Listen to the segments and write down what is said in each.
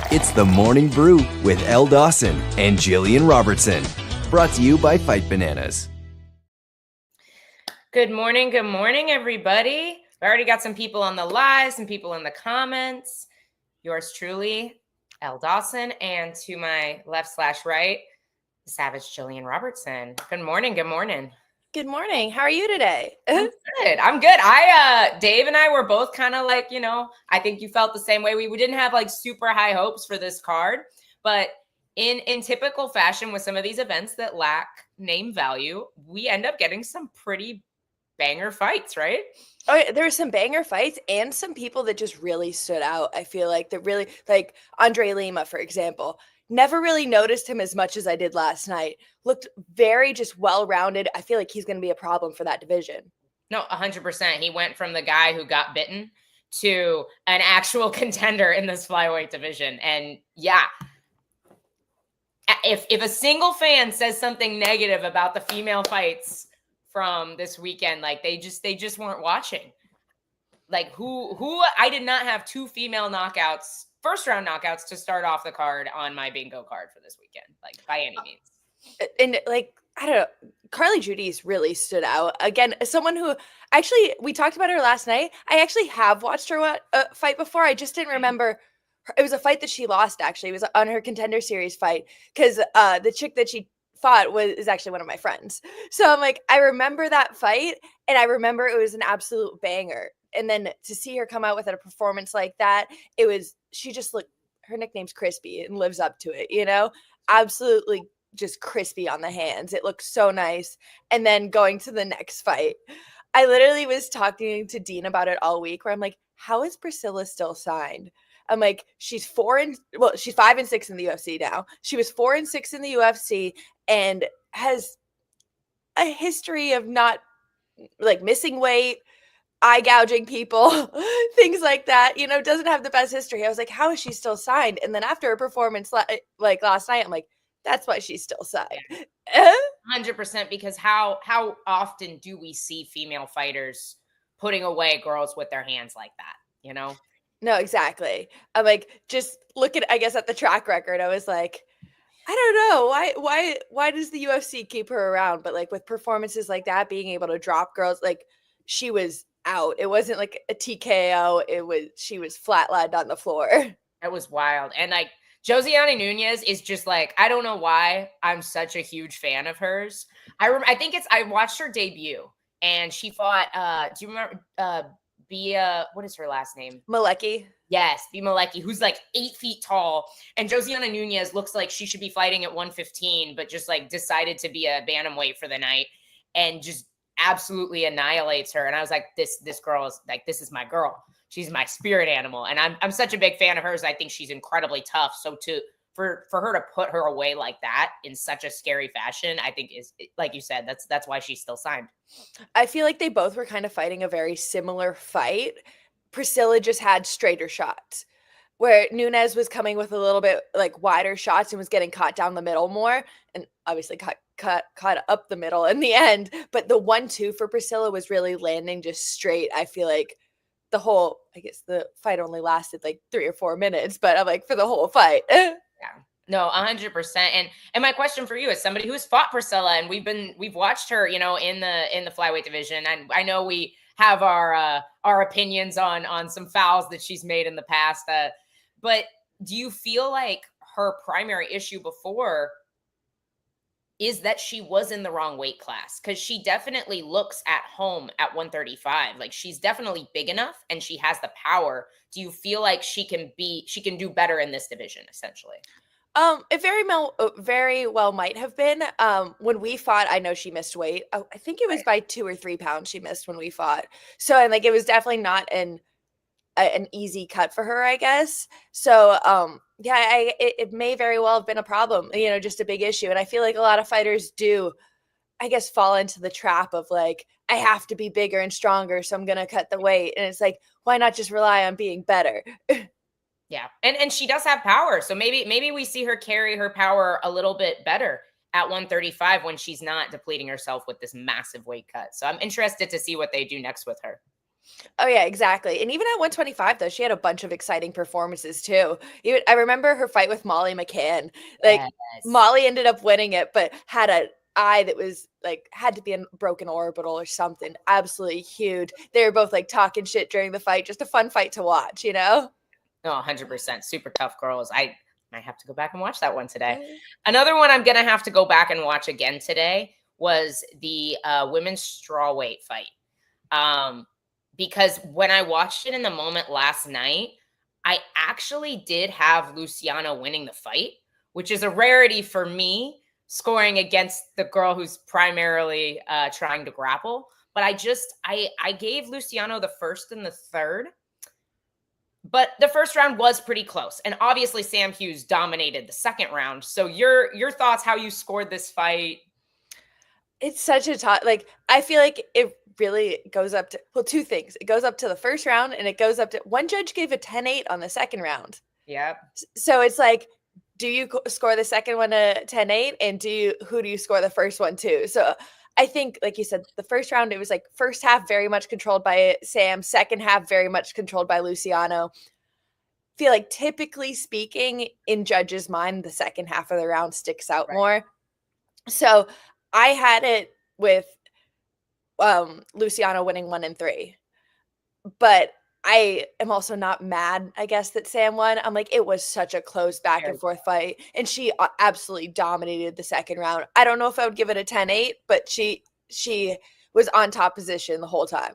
It's the Morning Brew with Elle Dawson and Gillian Robertson. Brought to you by Fight Bananas. Good morning, everybody. We already got some people on the live, some people in the comments. Yours truly, Elle Dawson, and to my left/right, the savage Gillian Robertson. Good morning. Good morning. How are you today? I'm good. Dave and I were both kind of like, I think you felt the same way. We didn't have like super high hopes for this card, but in typical fashion with some of these events that lack name value, we end up getting some pretty banger fights, right? Oh, yeah, there were some banger fights and some people that just really stood out. I feel like that really, like Andre Lima, for example. Never really noticed him as much as I did last night. Looked very just well-rounded. I feel like he's going to be a problem for that division. No, 100%. He went from the guy who got bitten to an actual contender in this flyweight division. And yeah, if a single fan says something negative about the female fights from this weekend, like they just weren't watching. Like who I did not have two female knockouts, first round knockouts to start off the card on my bingo card for this weekend, like by any means. And like, I don't know, Carly Judy's really stood out. Again, someone who actually, we talked about her last night. I actually have watched her fight before. I just didn't remember. It was a fight that she lost, actually. It was on her Contender Series fight because the chick that she fought is actually one of my friends. So I'm like, I remember that fight, and I remember it was an absolute banger. And then to see her come out with a performance like that, she just looked, her nickname's Crispy and lives up to it, absolutely just crispy on the hands. It looks so nice. And then going to the next fight, I literally was talking to Dean about it all week where I'm like, how is Priscilla still signed? I'm like, she's 5-6 in the UFC now. She was 4-6 in the UFC and has a history of not like missing weight, eye gouging people, things like that, doesn't have the best history. I was like, how is she still signed? And then after her performance like last night, I'm like, that's why she's still signed. 100%, because how often do we see female fighters putting away girls with their hands like that, No, exactly. I'm like, just look at, I guess, at the track record. I was like, I don't know. Why does the UFC keep her around? But like with performances like that, being able to drop girls, like she was out. It wasn't like a TKO. She was flatlined on the floor. That was wild. And like Josiana Nunez is just like, I don't know why I'm such a huge fan of hers. I watched her debut and she fought, do you remember, Bia, what is her last name? Malecki. Yes, Bia Malecki, who's like 8 feet tall. And Josiana Nunez looks like she should be fighting at 115, but just like decided to be a bantamweight for the night and just absolutely annihilates her. And I was like, this girl is like, this is my girl. She's my spirit animal. And I'm such a big fan of hers. I think she's incredibly tough. So for her to put her away like that in such a scary fashion, I think is, like you said, that's why she's still signed. I feel like they both were kind of fighting a very similar fight. Priscilla just had straighter shots, where Nunez was coming with a little bit like wider shots and was getting caught down the middle more, and obviously caught up the middle in the end. But the 1-2 for Priscilla was really landing just straight. I feel like I guess the fight only lasted like 3 or 4 minutes, but I'm like, for the whole fight. Yeah. No, 100%. And my question for you is somebody who's fought Priscilla, and we've watched her, in the flyweight division. And I know we have our opinions on some fouls that she's made in the past. But do you feel like her primary issue before is that she was in the wrong weight class? Because she definitely looks at home at 135. Like she's definitely big enough and she has the power. Do you feel like she can do better in this division, essentially? It very well might have been. When we fought, I know she missed weight. Oh, I think it was by 2 or 3 pounds she missed when we fought. So, and like, it was definitely not an easy cut for her, I guess. So, yeah, it may very well have been a problem, just a big issue. And I feel like a lot of fighters do, I guess, fall into the trap of like, I have to be bigger and stronger, so I'm going to cut the weight. And it's like, why not just rely on being better? Yeah. And she does have power. So maybe we see her carry her power a little bit better at 135 when she's not depleting herself with this massive weight cut. So I'm interested to see what they do next with her. Oh yeah, exactly. And even at 125 though, she had a bunch of exciting performances too. Even I remember her fight with Molly McCann. Like Yes. Molly ended up winning it, but had an eye that was like had to be a broken orbital or something. Absolutely huge. They were both like talking shit during the fight. Just a fun fight to watch, you know? No, 100%. Super tough girls. I might have to go back and watch that one today. Another one I'm going to have to go back and watch again today was the women's strawweight fight. Because when I watched it in the moment last night, I actually did have Luciano winning the fight, which is a rarity for me, scoring against the girl who's primarily trying to grapple. But I gave Luciano the first and the third. But the first round was pretty close. And obviously Sam Hughes dominated the second round. So your thoughts, how you scored this fight? It's such a tough, like, I feel like it really goes up to, well, two things. It goes up to the first round and it goes up to, one judge gave a 10-8 on the second round. Yep. So it's like, do you score the second one a 10-8 and who do you score the first one to? So I think, like you said, the first round, it was like first half very much controlled by Sam, second half very much controlled by Luciano. Feel like typically speaking, in judges' mind, the second half of the round sticks out more. So I had it with Luciano winning 1 and 3, but I am also not mad, I guess, that Sam won. I'm like, it was such a close back and forth fight, and she absolutely dominated the second round. I don't know if I would give it a 10-8, but she was on top position the whole time.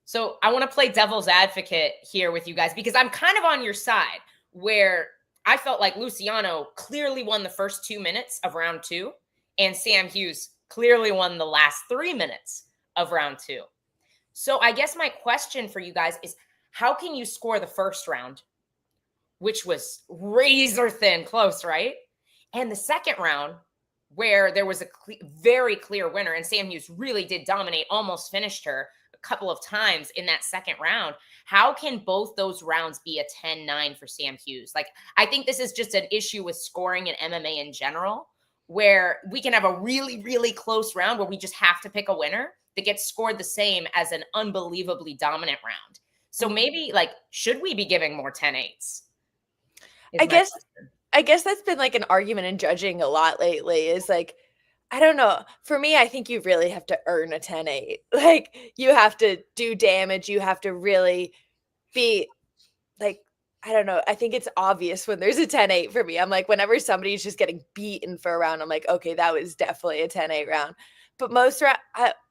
So I want to play devil's advocate here with you guys because I'm kind of on your side where I felt like Luciano clearly won the first 2 minutes of round 2 and Sam Hughes clearly won the last 3 minutes of round 2. So I guess my question for you guys is, how can you score the first round, which was razor thin close, right? And the second round, where there was a very clear winner, and Sam Hughes really did dominate, almost finished her a couple of times in that second round. How can both those rounds be a 10-9 for Sam Hughes? Like, I think this is just an issue with scoring in MMA in general, where we can have a really, really close round where we just have to pick a winner that gets scored the same as an unbelievably dominant round. So maybe, like, should we be giving more 10-8s? I guess that's been like an argument in judging a lot lately is like, I don't know. For me, I think you really have to earn a 10-8. Like, you have to do damage. You have to really be like, I don't know. I think it's obvious when there's a 10-8 for me. I'm like, whenever somebody's just getting beaten for a round, I'm like, okay, that was definitely a 10-8 round. But most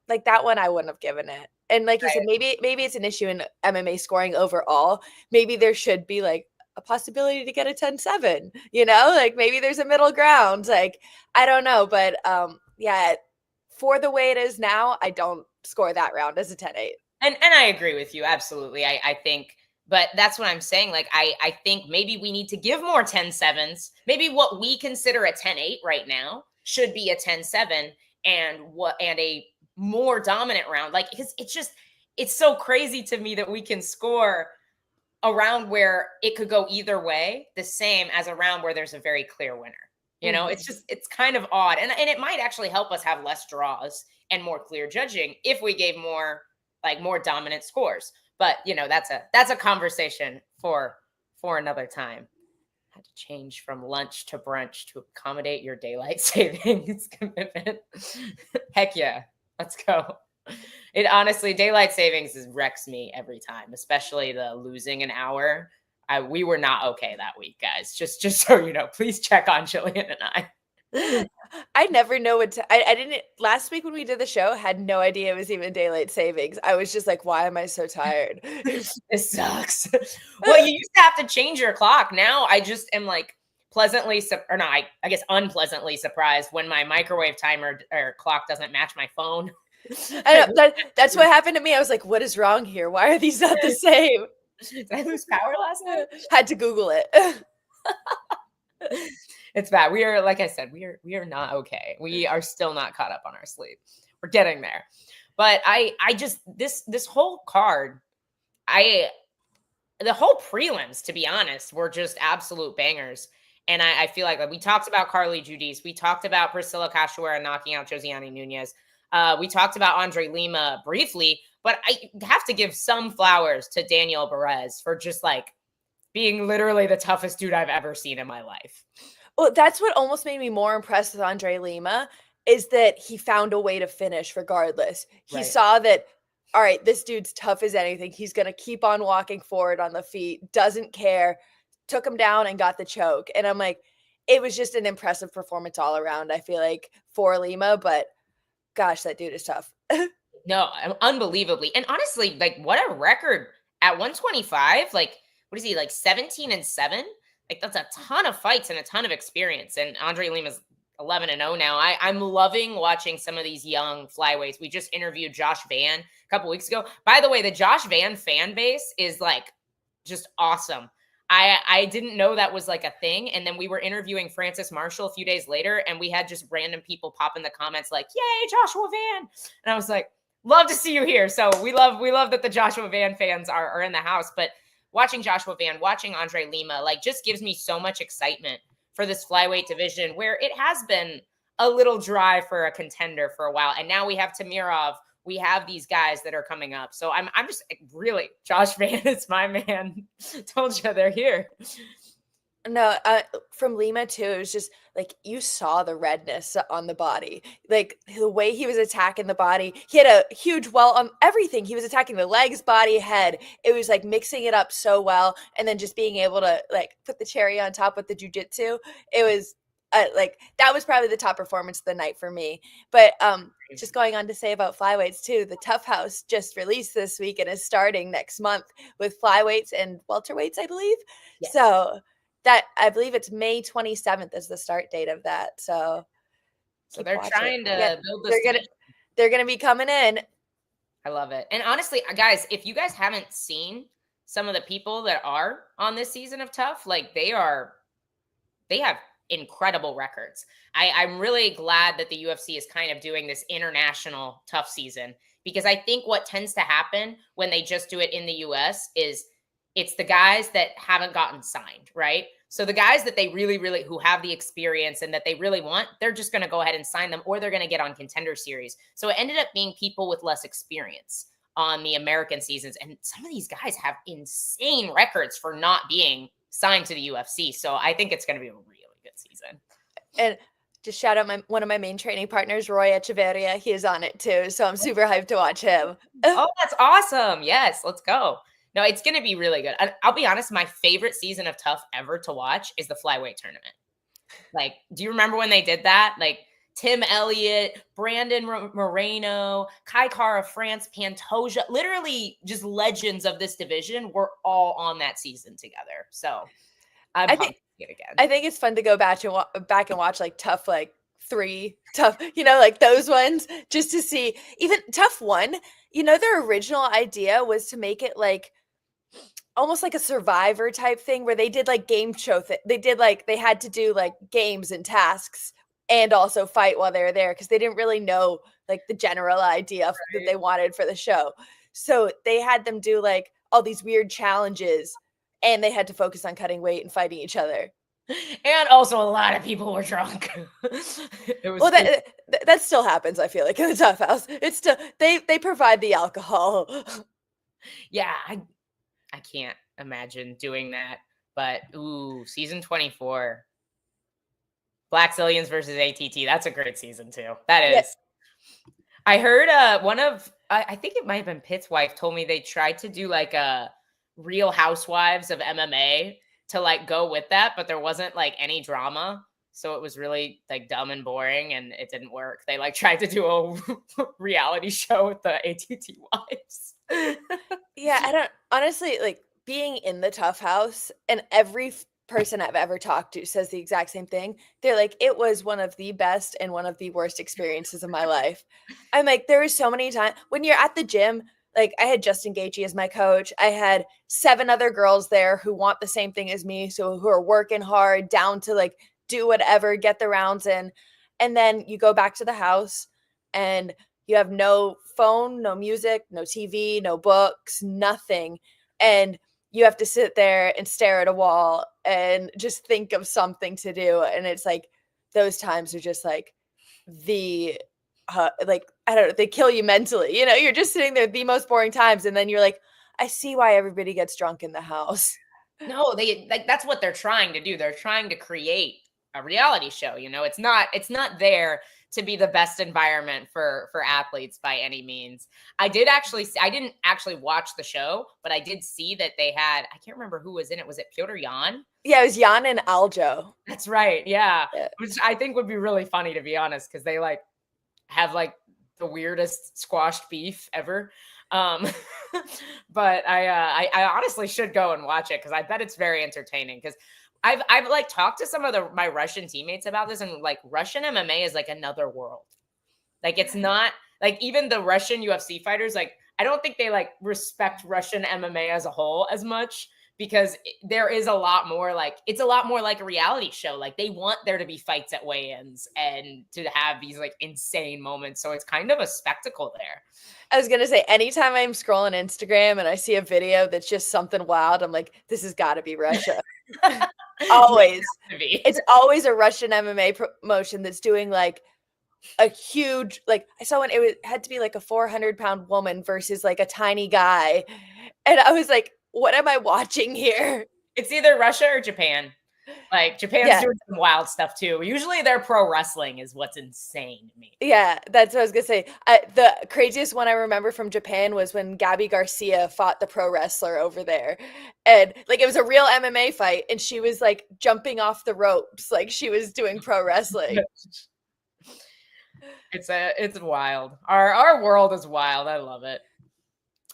like that one, I wouldn't have given it. And like you said, maybe it's an issue in MMA scoring overall. Maybe there should be like a possibility to get a 10-7, you know, like maybe there's a middle ground. Like, I don't know. But yeah, for the way it is now, I don't score that round as a 10-8. And I agree with you. Absolutely. I think, but that's what I'm saying. Like, I think maybe we need to give more 10-7s. Maybe what we consider a 10-8 right now should be a 10-7 and a more dominant round. Like, because it's so crazy to me that we can score a round where it could go either way, the same as a round where there's a very clear winner. You know, it's kind of odd. And it might actually help us have less draws and more clear judging if we gave more dominant scores. But, you know, that's a conversation for another time. Had to change from lunch to brunch to accommodate your daylight savings commitment. Heck yeah. Let's go. It honestly, daylight savings wrecks me every time, especially the losing an hour. We were not okay that week, guys. Just so you know, please check on Gillian and I. I never know what I didn't last week when we did the show, had no idea it was even daylight savings. I was just like, why am I so tired? This sucks. Well, you used to have to change your clock. Now I just am like pleasantly, I guess unpleasantly surprised when my microwave timer or clock doesn't match my phone. I know, that's what happened to me. I was like, what is wrong here? Why are these not the same? Did I lose power last night? Had to Google it. It's bad. We are, like I said, we are not okay. We are still not caught up on our sleep. We're getting there. But I just, this whole card, the whole prelims, to be honest, were just absolute bangers. And I feel like we talked about Carly Judice. We talked about Priscilla Cachoeira knocking out Josiane Nunez. We talked about Andre Lima briefly, But I have to give some flowers to Daniel Perez for just like being literally the toughest dude I've ever seen in my life. Well, that's what almost made me more impressed with Andre Lima, is that he found a way to finish regardless. He saw that, all right, this dude's tough as anything. He's going to keep on walking forward on the feet, doesn't care, took him down and got the choke. And I'm like, it was just an impressive performance all around, I feel like, for Lima. But gosh, that dude is tough. No, unbelievably. And honestly, like, what a record at 125. Like, what is he, like 17-7? Like, that's a ton of fights and a ton of experience. And Andre Lima's 11-0 now. I'm loving watching some of these young flyweights. We just interviewed Josh Van a couple weeks ago. By the way, the Josh Van fan base is like just awesome. I didn't know that was like a thing. And then we were interviewing Francis Marshall a few days later, and we had just random people pop in the comments like, yay, Joshua Van. And I was like, love to see you here. So we love that the Joshua Van fans are in the house. But watching Joshua Van, watching Andre Lima, like, just gives me so much excitement for this flyweight division, where it has been a little dry for a contender for a while. And now we have Tamirov. We have these guys that are coming up. So I'm just really, Josh Van is my man. Told you they're here. No, from Lima too, it was just like you saw the redness on the body. Like the way he was attacking the body, he had a huge well on everything. He was attacking the legs, body, head. It was like mixing it up so well, and then just being able to like put the cherry on top with the jiu-jitsu. It was like that was probably the top performance of the night for me. But just going on to say about flyweights too, the Tough House just released this week and is starting next month with flyweights and welterweights, I believe. Yes. So that I believe it's May 27th is the start date of that. So they're trying to build this. They're gonna be coming in. I love it. And honestly, guys, if you guys haven't seen some of the people that are on this season of Tough, like they have incredible records. I'm really glad that the UFC is kind of doing this international Tough season, because I think what tends to happen when they just do it in the US is it's the guys that haven't gotten signed, right? So the guys that they really, really, who have the experience and that they really want, they're just going to go ahead and sign them, or they're going to get on Contender Series. So it ended up being people with less experience on the American seasons. And some of these guys have insane records for not being signed to the UFC. So I think it's going to be a really good season. And just shout out one of my main training partners, Roy Echeverria. He is on it too. So I'm super hyped to watch him. Oh, that's awesome. Yes, let's go. No, it's going to be really good. I'll be honest, my favorite season of Tough ever to watch is the flyweight tournament. Like, do you remember when they did that? Like, Tim Elliott, Brandon Moreno, Kai Kara France, Pantoja, literally just legends of this division were all on that season together. So I think it again. I think it's fun to go back and watch like Tough, like 3 Tough, like those ones, just to see. Even Tough 1, their original idea was to make it like almost like a Survivor type thing, where they did like game show they did like they had to do like games and tasks and also fight while they were there, because they didn't really know like the general idea that they wanted for the show. So they had them do like all these weird challenges, and they had to focus on cutting weight and fighting each other. And also a lot of people were drunk. That still happens, I feel like, in the Tough House. It's still they provide the alcohol. Yeah, I can't imagine doing that. But season 24. Black Zillions versus ATT. That's a great season too. That is. Yes. I heard I think it might have been Pitt's wife told me they tried to do like a Real Housewives of MMA to like go with that, but there wasn't like any drama. So it was really like dumb and boring, and it didn't work. They like tried to do a reality show with the ATT wives. Yeah, I don't honestly like being in the Tough House, and every person I've ever talked to says the exact same thing. They're like, it was one of the best and one of the worst experiences of my life. I'm like, there was so many times when you're at the gym. Like, I had Justin Gaethje as my coach. I had 7 other girls there who want the same thing as me, so who are working hard, down to like do whatever, get the rounds in. And then you go back to the house and you have no phone, no music, no TV, no books, nothing. And you have to sit there and stare at a wall and just think of something to do. And it's like those times are just like like I don't know, they kill you mentally. You know, you're just sitting there the most boring times. And then you're like, I see why everybody gets drunk in the house. No, they like that's what they're trying to do. They're trying to create a reality show. You know, it's not there to be the best environment for athletes by any means. I didn't actually watch the show, but I did see that they had, I can't remember who was in it. Was it Piotr Jan? Yeah, it was Jan and Aljo. That's right. Yeah. Which I think would be really funny, to be honest, because they like have like the weirdest squashed beef ever. But I honestly should go and watch it because I bet it's very entertaining. Because I've like talked to some of my Russian teammates about this, and like Russian MMA is like another world. Like it's not like even the Russian UFC fighters, like I don't think they like respect Russian MMA as a whole as much, because there is a lot more like, it's a lot more like a reality show. Like they want there to be fights at weigh-ins and to have these like insane moments. So it's kind of a spectacle there. I was going to say, anytime I'm scrolling Instagram and I see a video that's just something wild, I'm like, this has got to be Russia. Always. It's always a Russian MMA promotion that's doing like a huge, like I saw one, had to be like a 400-pound woman versus like a tiny guy. And I was like, what am I watching here? It's either Russia or Japan. Like Japan's doing some wild stuff too. Usually their pro wrestling is what's insane to me. Yeah, that's what I was gonna say. The craziest one I remember from Japan was when Gabby Garcia fought the pro wrestler over there, and like it was a real MMA fight, and she was like jumping off the ropes, like she was doing pro wrestling. It's wild. Our world is wild. I love it.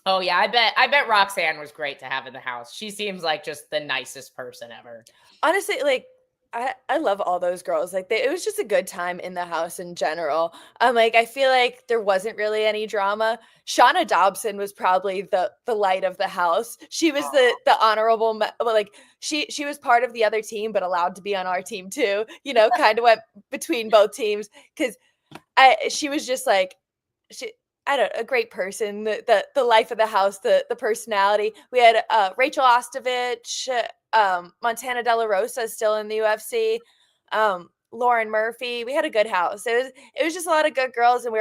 Oh yeah, I bet Roxanne was great to have in the house. She seems like just the nicest person ever. Honestly, like I love all those girls. Like it was just a good time in the house in general. Like I feel like there wasn't really any drama. Shauna Dobson was probably the light of the house. She was the honorable, like she was part of the other team, but allowed to be on our team too. You know, kind of went between both teams because she was just like I don't know, a great person, the life of the house, the personality. We had Rachel Ostovich, Montana De La Rosa still in the UFC, Lauren Murphy. We had a good house. It was just a lot of good girls, and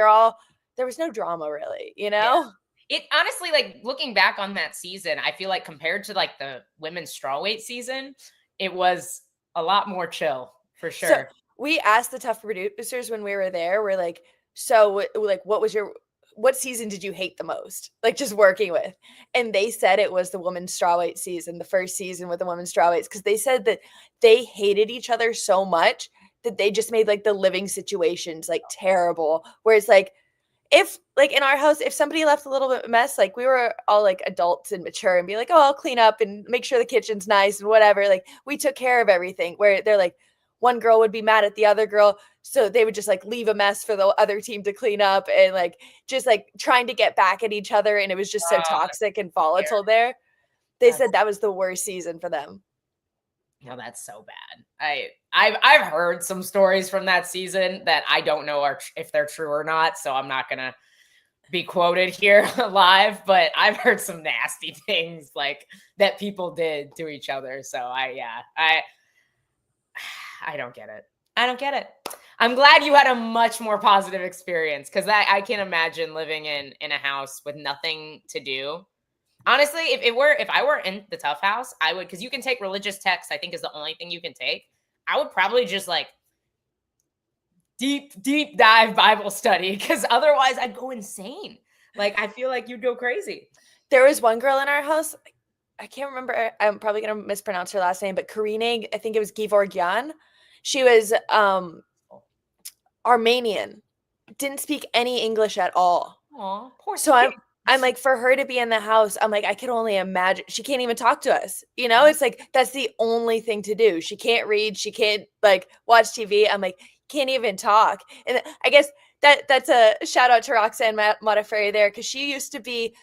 there was no drama really, you know? Yeah. It honestly, like looking back on that season, I feel like compared to like the women's strawweight season, it was a lot more chill for sure. So we asked the Tough producers when we were there, we're like, so like, what season did you hate the most? Like just working with? And they said it was the women's strawweight season, the first season with the women's strawweights, because they said that they hated each other so much that they just made like the living situations like terrible. Whereas like if like in our house, if somebody left a little bit of mess, like we were all like adults and mature and be like, oh, I'll clean up and make sure the kitchen's nice and whatever. Like we took care of everything. Where they're like, one girl would be mad at the other girl, so they would just like leave a mess for the other team to clean up and like just like trying to get back at each other, and it was just so toxic and volatile there. They said that was the worst season for them. No, that's so bad. I've heard some stories from that season that I don't know if they're true or not, so I'm not gonna be quoted here live, but I've heard some nasty things like that people did to each other. So I don't get it. I don't get it. I'm glad you had a much more positive experience, because I can't imagine living in a house with nothing to do. Honestly, if I were in the Tough House, I would, because you can take religious texts, I think is the only thing you can take. I would probably just like deep dive Bible study, because otherwise I'd go insane. Like I feel like you'd go crazy. There was one girl in our house, I can't remember, I'm probably going to mispronounce her last name, but Karine, I think it was Gevorgyan. She was Armenian, didn't speak any English at all. Aw, poor so I'm like, for her to be in the house, I'm like, I can only imagine. She can't even talk to us. You know, it's like, that's the only thing to do. She can't read. She can't like watch TV. I'm like, can't even talk. And I guess that's a shout out to Roxanne Modafferi there, because she used to be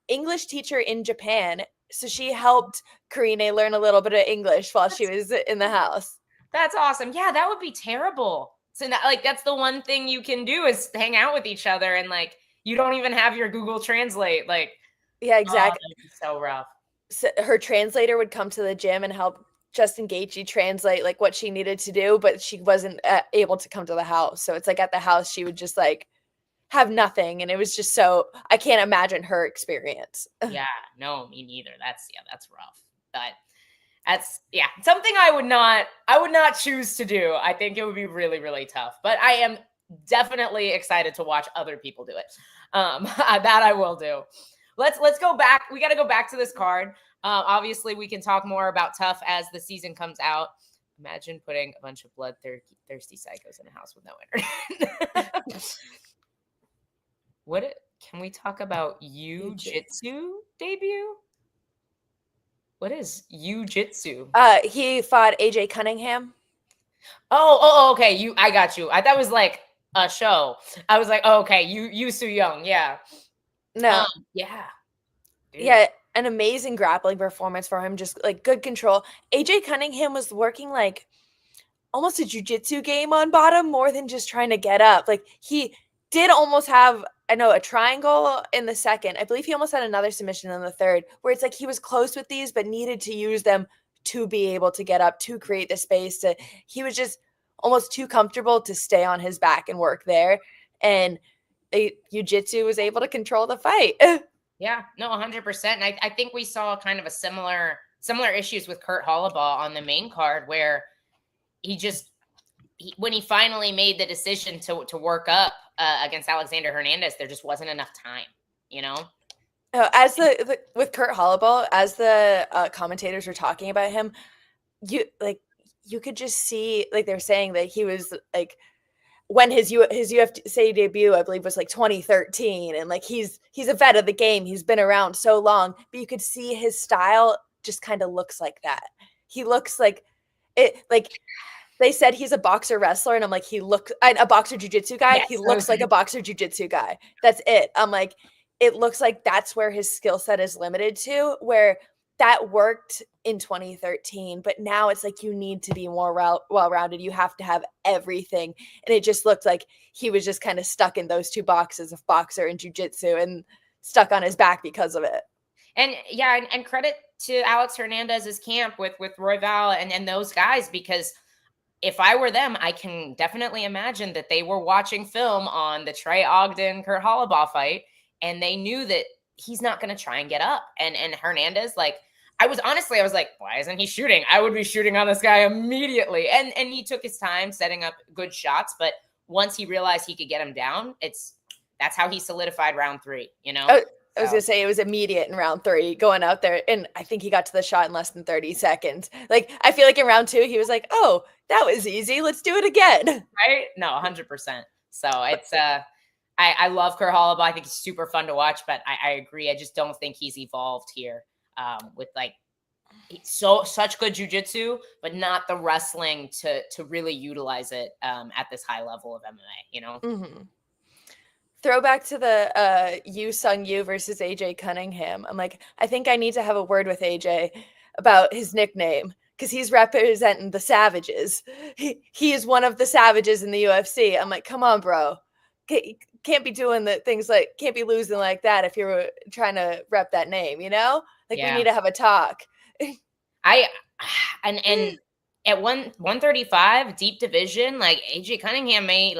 English teacher in Japan. So she helped Karine learn a little bit of English while she was in the house. That's awesome. Yeah, that would be terrible. So like, that's the one thing you can do is hang out with each other, and like, you don't even have your Google Translate. Like, yeah, exactly. So rough. So her translator would come to the gym and help Justin Gaethje translate like what she needed to do, but she wasn't able to come to the house. So it's like at the house, she would just like have nothing. And it was just I can't imagine her experience. Yeah, no, me neither. That's rough. But that's something I would not choose to do. I think it would be really, really tough. But I am definitely excited to watch other people do it. That I will do. Let's go back. We got to go back to this card. Obviously, we can talk more about Tough as the season comes out. Imagine putting a bunch of bloodthirsty psychos in a house with no internet. Can we talk about Jiu-Jitsu debut? What is Jiu-Jitsu? He fought AJ Cunningham. Oh, okay. I got you. I thought it was like a show. I was like, oh, okay, you Soo Young, yeah. No. Yeah. Dude. Yeah, an amazing grappling performance for him, just like good control. AJ Cunningham was working like almost a jiu-jitsu game on bottom more than just trying to get up. Like he did almost have a triangle in the second. I believe he almost had another submission in the third, where it's like he was close with these but needed to use them to be able to get up, to create the space. He was just almost too comfortable to stay on his back and work there. And jiu-jitsu was able to control the fight. Yeah, no, 100%. And I think we saw kind of a similar issues with Kurt Hollabaugh on the main card, where when he finally made the decision to work up against Alexander Hernandez, there just wasn't enough time, you know? As with Kurt Hollabaugh, as the commentators were talking about him, you could just see, like they're saying that he was like, when his UFC debut, I believe, was like 2013, and like he's a vet of the game. He's been around so long, but you could see his style just kind of looks like that. He looks like it. Like they said, he's a boxer wrestler, and I'm like, a boxer jiu-jitsu guy. Yes, he looks like a boxer jiu-jitsu guy. That's it. I'm like, it looks like that's where his skill set is limited to, where that worked in 2013, but now it's like you need to be more well-rounded. You have to have everything. And it just looked like he was just kind of stuck in those two boxes of boxer and jiu-jitsu and stuck on his back because of it. And yeah, and credit to Alex Hernandez's camp with Royval and those guys, because if I were them, I can definitely imagine that they were watching film on the Trey Ogden Kurt Hollabaugh fight, and they knew that he's not going to try and get up. And Hernandez, like, I was like, why isn't he shooting? I would be shooting on this guy immediately. And he took his time setting up good shots. But once he realized he could get him down, that's how he solidified round 3, you know? I was going to say it was immediate in round 3 going out there. And I think he got to the shot in less than 30 seconds. Like, I feel like in round 2, he was like, oh, that was easy. Let's do it again. Right? No, 100%. So it's, I love Kurt Hollabaugh. I think he's super fun to watch, but I agree. I just don't think he's evolved here. With like such good jiu-jitsu, but not the wrestling to really utilize it at this high level of MMA, you know? Mm-hmm. Throwback to the Yu Sung Yu versus AJ Cunningham. I'm like, I think I need to have a word with AJ about his nickname, because he's representing the Savages. He is one of the Savages in the UFC. I'm like, come on, bro. Can't be doing the things like, can't be losing like that if you're trying to rep that name, you know? Like, we need to have a talk. And at 135 deep division, like AJ Cunningham may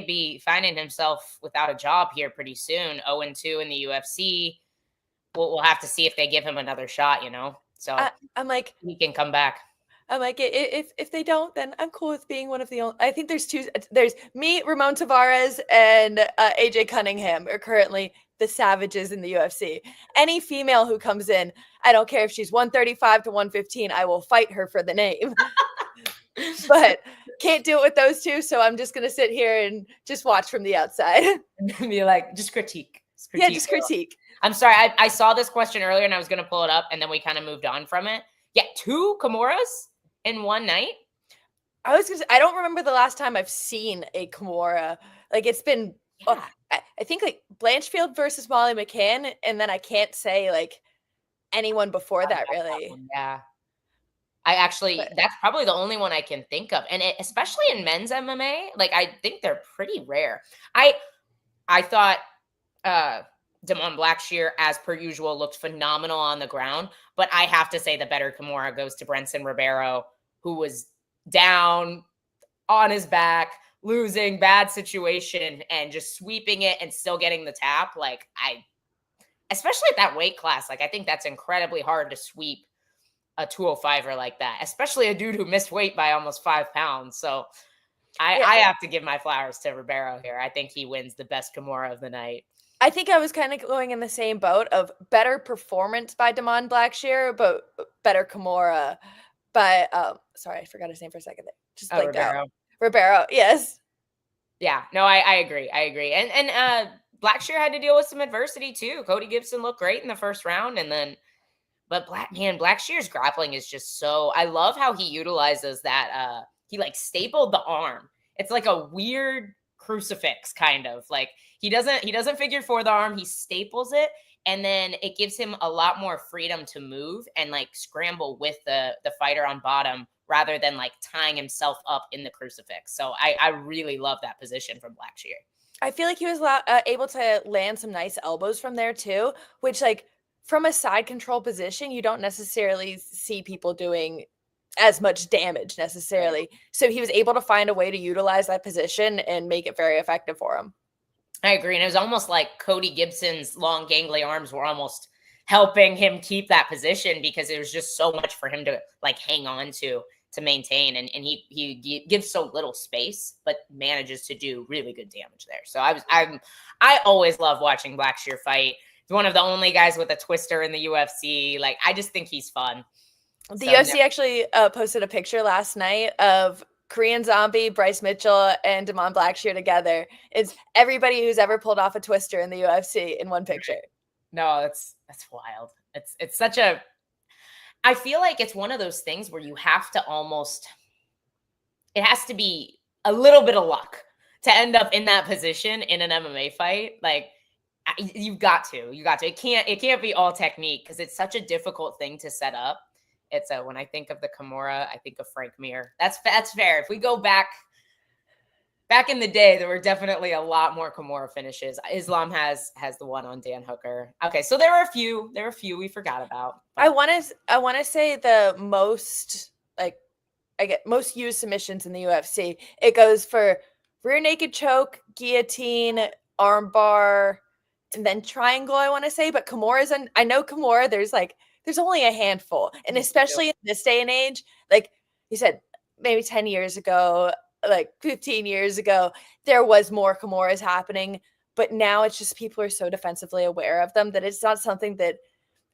be finding himself without a job here pretty soon. 0-2 in the UFC. We'll have to see if they give him another shot, you know? So I'm like, he can come back. I'm like, if they don't, then I'm cool with being one of the only. I think there's me, Ramon Tavares, and AJ Cunningham are currently the Savages in the UFC. Any female who comes in, I don't care if she's 135 to 115, I will fight her for the name. But can't do it with those two, so I'm just gonna sit here and just watch from the outside. Be like, just critique. Yeah, just critique. I'm sorry, I saw this question earlier and I was gonna pull it up, and then we kind of moved on from it. Yeah, 2 Kimuras in one night. I don't remember the last time I've seen a Kimura. Like, it's been, I think like Blanchfield versus Molly McCann, and then I can't say like anyone before that really. Yeah. That's probably the only one I can think of. And especially in men's MMA, like, I think they're pretty rare. I thought Damon Blackshear, as per usual, looked phenomenal on the ground, but I have to say the better Kimura goes to Brenson Ribeiro, who was down on his back, losing, bad situation, and just sweeping it and still getting the tap. Like especially at that weight class, like I think that's incredibly hard to sweep a 205er like that, especially a dude who missed weight by almost 5 pounds. So I have to give my flowers to Ribeiro here. I think he wins the best Kimura of the night. I think I was kind of going in the same boat of better performance by Damon Blackshear, but better Kimura by sorry, I forgot his name for a second. Just like Ribeiro. Ribeiro, yes. Yeah, no, I agree. I agree. And Blackshear had to deal with some adversity too. Cody Gibson looked great in the first round, and then but Blackshear's grappling is just so, I love how he utilizes that he like stapled the arm. It's like a weird crucifix kind of. Like he doesn't figure four the arm, he staples it, and then it gives him a lot more freedom to move and like scramble with the fighter on bottom rather than like tying himself up in the crucifix. So I really love that position from Blackshear. I feel like he was able to land some nice elbows from there too, which like from a side control position, you don't necessarily see people doing as much damage necessarily. Right. So he was able to find a way to utilize that position and make it very effective for him. I agree. And it was almost like Cody Gibson's long gangly arms were almost helping him keep that position because it was just so much for him to like hang on to maintain. And he gives so little space, but manages to do really good damage there. So I always love watching Blackshear fight. He's one of the only guys with a twister in the UFC. Like, I just think he's fun. The UFC actually posted a picture last night of Korean Zombie, Bryce Mitchell, and Damon Blackshear together. It's everybody who's ever pulled off a twister in the UFC in one picture. No, that's wild. It's such a, I feel like it's one of those things where you have to almost, it has to be a little bit of luck to end up in that position in an MMA fight. Like, you've got to. It can't be all technique because it's such a difficult thing to set up. It's when I think of the Kimura, I think of Frank Mir. That's fair. If we go back in the day, there were definitely a lot more Kimura finishes. Islam has the one on Dan Hooker. Okay, so there were a few we forgot about. I want to say the most most used submissions in the UFC. It goes for rear naked choke, guillotine, armbar, and then triangle, I want to say. But Kimura's, I know Kimura, there's only a handful. And especially in this day and age, like you said, maybe 10 years ago, like 15 years ago, there was more Kimuras happening. But now it's just people are so defensively aware of them that it's not something that,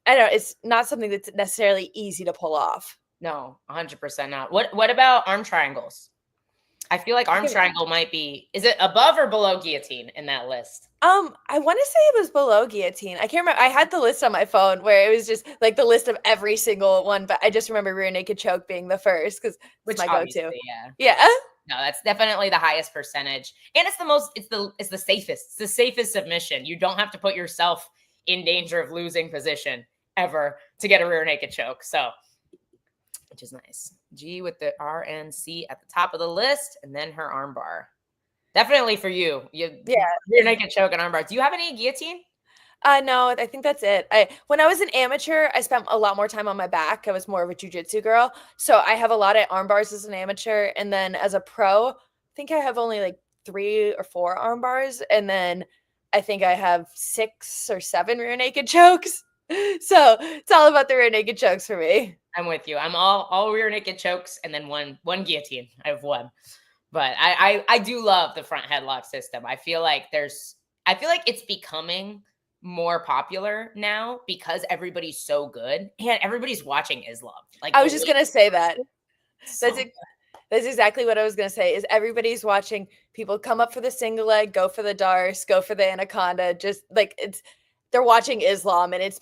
I don't know, it's not something that's necessarily easy to pull off. No, 100% not. What about arm triangles? I feel like arm triangle might be, is it above or below guillotine in that list? I want to say it was below guillotine. I can't remember. I had the list on my phone where it was just like the list of every single one, but I just remember rear naked choke being the first because it's my go-to. Yeah. No, that's definitely the highest percentage. And it's the most, it's the safest. It's the safest submission. You don't have to put yourself in danger of losing position ever to get a rear naked choke. So, which is nice. G with the RNC at the top of the list, and then her armbar. Definitely for you. Rear naked choke and armbar. Do you have any guillotine? No, I think that's it. When I was an amateur, I spent a lot more time on my back. I was more of a jiu-jitsu girl. So I have a lot of arm bars as an amateur. And then as a pro, I think I have only like 3 or 4 arm bars. And then I think I have 6 or 7 rear naked chokes. So it's all about the rear naked chokes for me. I'm with you. I'm all rear naked chokes and then one guillotine. I have one. But I do love the front headlock system. I feel like it's becoming more popular now because everybody's so good and everybody's watching Islam. Like, I was just gonna say that. That's exactly what I was gonna say. Is everybody's watching people come up for the single leg, go for the Darce, go for the Anaconda. Just like they're watching Islam, and it's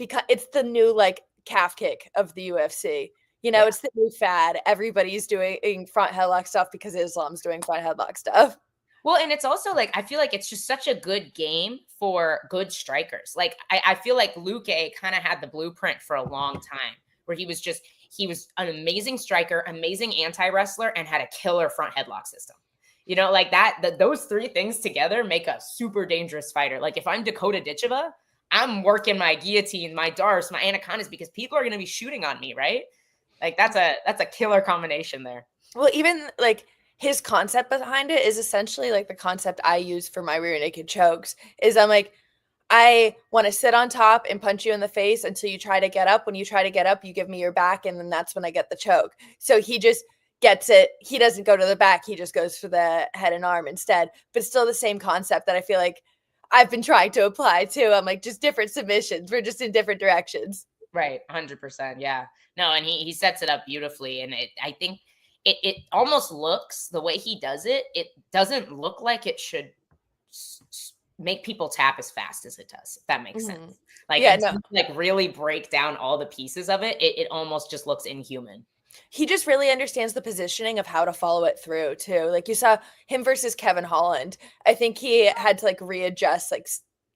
the new like calf kick of the UFC. You know, It's the new fad. Everybody's doing front headlock stuff because Islam's doing front headlock stuff. Well, and it's also like, I feel like it's just such a good game for good strikers. Like, I feel like Luque kind of had the blueprint for a long time where he was an amazing striker, amazing anti-wrestler, and had a killer front headlock system. You know, like those 3 things together make a super dangerous fighter. Like, if I'm Dakota Ditcheva, I'm working my guillotine, my Darce, my Anacondas because people are going to be shooting on me, right? Like, that's a killer combination there. Well, even like his concept behind it is essentially like the concept I use for my rear naked chokes. Is I'm like, I want to sit on top and punch you in the face until you try to get up. When you try to get up, you give me your back, and then that's when I get the choke. So he just gets it. He doesn't go to the back. He just goes for the head and arm instead. But still the same concept that I feel like I've been trying to apply too. I'm like, just different submissions. We're just in different directions. Right. 100%. Yeah. No, and he sets it up beautifully. And I think it almost looks, the way he does it, it doesn't look like it should make people tap as fast as it does, if that makes sense. Like, like really break down all the pieces of it. It almost just looks inhuman. He just really understands the positioning of how to follow it through too. Like you saw him versus Kevin Holland. I think he had to like readjust like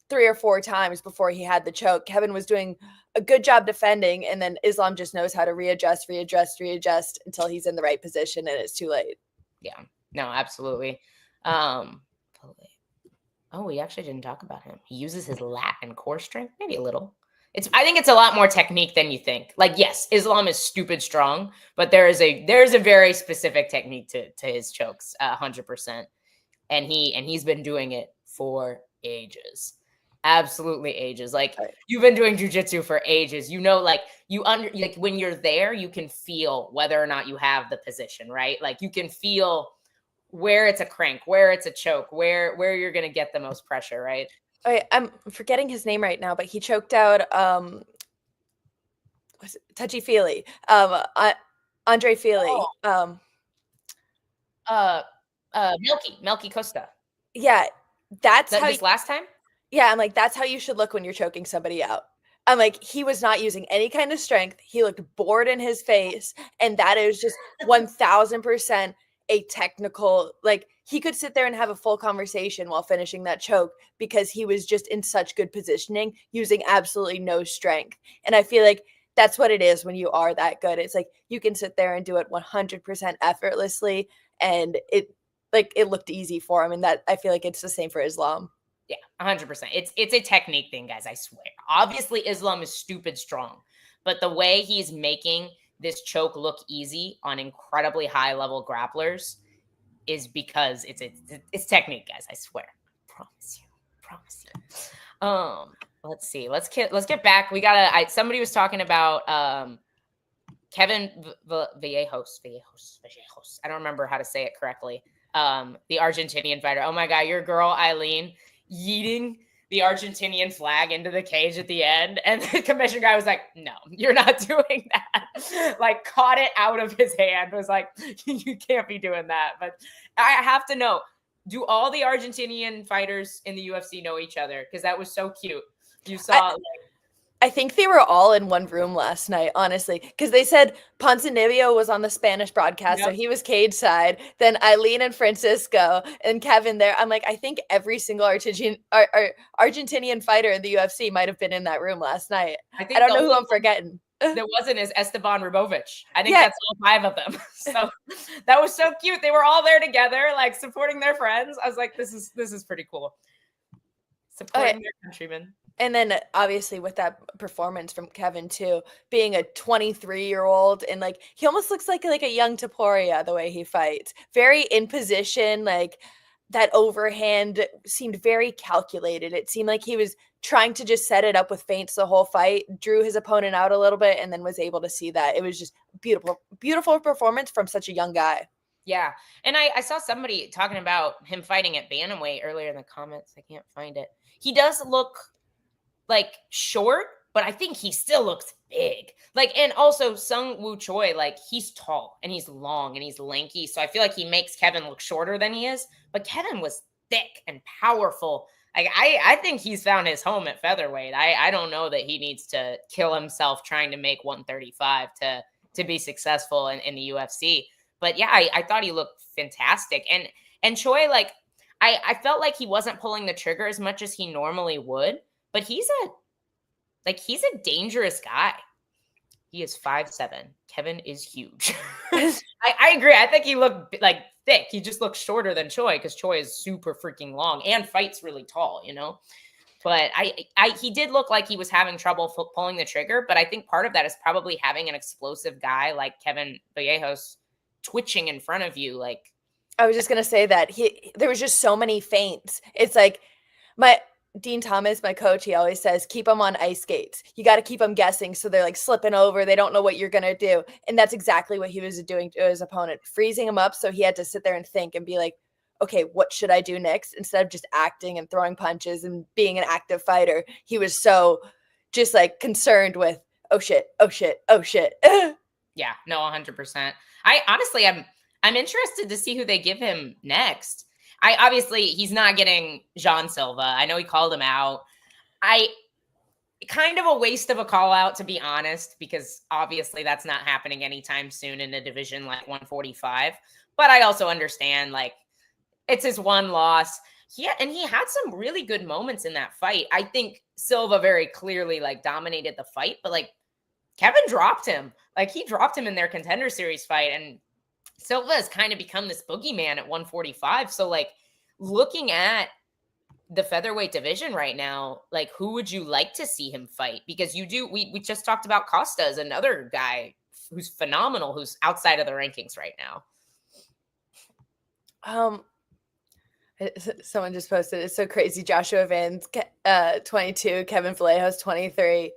3 or 4 times before he had the choke. Kevin was doing a good job defending, and then Islam just knows how to readjust until he's in the right position and it's too late. Yeah, no, absolutely. Oh, we actually didn't talk about him. He uses his lat and core strength, maybe a little. I think it's a lot more technique than you think. Like, yes, Islam is stupid strong, but there's a very specific technique to his chokes, 100%. And he's been doing it for ages. Absolutely ages. Like, you've been doing jujitsu for ages. You know, like like when you're there, you can feel whether or not you have the position, right? Like you can feel where it's a crank, where it's a choke, where you're going to get the most pressure, right? I'm forgetting his name right now, but he choked out touchy-feely. Andre Feely. Melky Costa. Yeah, that's how this last time? Yeah, I'm like, that's how you should look when you're choking somebody out. I'm like, he was not using any kind of strength. He looked bored in his face, and that is just 1000% a technical, like he could sit there and have a full conversation while finishing that choke because he was just in such good positioning using absolutely no strength. And I feel like that's what it is when you are that good. It's like you can sit there and do it 100% effortlessly, and it looked easy for him. And that I feel like it's the same for Islam. Yeah, 100%. It's a technique thing, guys, I swear. Obviously, Islam is stupid strong, but the way he's making this choke look easy on incredibly high level grapplers is because it's technique, guys. I swear. Promise you. Let's see. Let's get back. We gotta. Somebody was talking about Kevin Vallejos. I don't remember how to say it correctly. The Argentinian fighter. Oh my God, your girl Eileen yeeting the Argentinian flag into the cage at the end. And the commissioner guy was like, no, you're not doing that. Like caught it out of his hand, was like, you can't be doing that. But I have to know, do all the Argentinian fighters in the UFC know each other? Because that was so cute. You saw I think they were all in one room last night, honestly, because they said Ponzinibbio was on the Spanish broadcast, so he was cage side. Then Eileen and Francisco and Kevin there. I'm like, I think every single Argentinian fighter in the UFC might have been in that room last night. I don't know who I'm forgetting. There wasn't is Esteban Ribovich. I think that's all 5 of them. So that was so cute. They were all there together, like supporting their friends. I was like, this is pretty cool. Supporting their countrymen. And then obviously with that performance from Kevin too, being a 23-year-old and like he almost looks like a young Taporia the way he fights. Very in position, like that overhand seemed very calculated. It seemed like he was trying to just set it up with feints the whole fight, drew his opponent out a little bit, and then was able to see that. It was just beautiful performance from such a young guy. Yeah. And I saw somebody talking about him fighting at bantamweight earlier in the comments. I can't find it. He does look like short, but I think he still looks big. Like, and also Sung Woo Choi, like he's tall and he's long and he's lanky. So I feel like he makes Kevin look shorter than he is, but Kevin was thick and powerful. Like I think he's found his home at featherweight. I don't know that he needs to kill himself trying to make 135 to be successful in the UFC. But yeah, I thought he looked fantastic. And Choi, like I felt like he wasn't pulling the trigger as much as he normally would. But he's a dangerous guy. He is 5'7". Kevin is huge. I agree. I think he looked like thick. He just looks shorter than Choi because Choi is super freaking long and fights really tall, you know? But he did look like he was having trouble pulling the trigger. But I think part of that is probably having an explosive guy like Kevin Vallejos twitching in front of you. Like I was just gonna say that there was just so many feints. It's like my Dean Thomas, my coach, he always says, keep them on ice skates. You got to keep them guessing. So they're like slipping over. They don't know what you're going to do. And that's exactly what he was doing to his opponent, freezing him up. So he had to sit there and think and be like, okay, what should I do next? Instead of just acting and throwing punches and being an active fighter, he was so just like concerned with, oh shit, oh shit, oh shit. Yeah, no, 100%. I'm interested to see who they give him next. He's not getting Jean Silva. I know he called him out. Kind of a waste of a call out, to be honest, because obviously that's not happening anytime soon in a division like 145. But I also understand, like, it's his one loss. He had some really good moments in that fight. I think Silva very clearly like dominated the fight, but like Kevin dropped him. Like he dropped him in their Contender Series fight, and Silva has kind of become this boogeyman at 145. So like looking at the featherweight division right now, like who would you like to see him fight? Because we just talked about Costa as another guy who's phenomenal, who's outside of the rankings right now. Someone just posted, it's so crazy. Joshua Vans, 22, Kevin Vallejos, 23.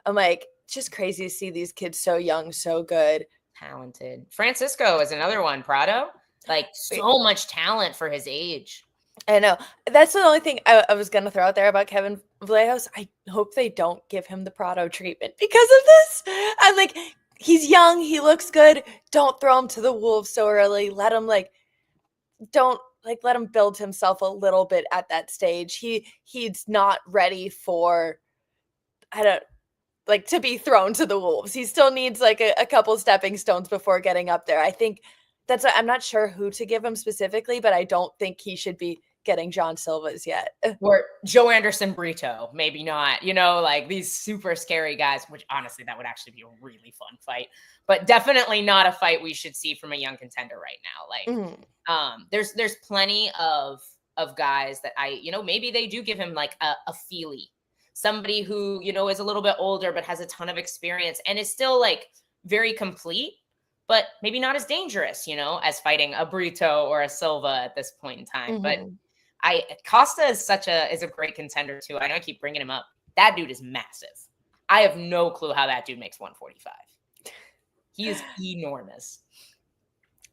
I'm like, just crazy to see these kids so young, so good. Talented. Francisco is another one. Prado, like so much talent for his age. I know. That's the only thing I was going to throw out there about Kevin Vallejos. I hope they don't give him the Prado treatment because of this. I'm like, he's young. He looks good. Don't throw him to the wolves so early. Let him let him build himself a little bit at that stage. He's not ready for, to be thrown to the wolves. He still needs like a couple stepping stones before getting up there. I think I'm not sure who to give him specifically, but I don't think he should be getting John Silva's yet. Or Joe Anderson Brito, maybe not, like these super scary guys, which honestly, that would actually be a really fun fight, but definitely not a fight we should see from a young contender right now. Like, there's plenty of guys that maybe they do give him like a Feely, somebody who, is a little bit older, but has a ton of experience and is still like very complete, but maybe not as dangerous, as fighting a Brito or a Silva at this point in time. But Costa is a great contender too. I know I keep bringing him up. That dude is massive. I have no clue how that dude makes 145. He is enormous.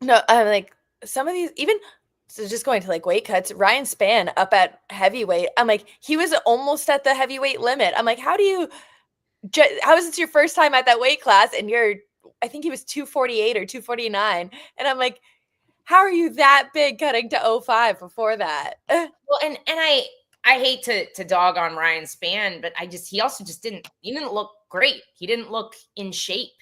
No, I'm like some of these, even so just going to like weight cuts, Ryan Spann up at heavyweight. I'm like, he was almost at the heavyweight limit. I'm like, how is it your first time at that weight class? And I think he was 248 or 249. And I'm like, how are you that big cutting to 05 before that? Well, and I hate to dog on Ryan Spann, but he also just didn't look great. He didn't look in shape,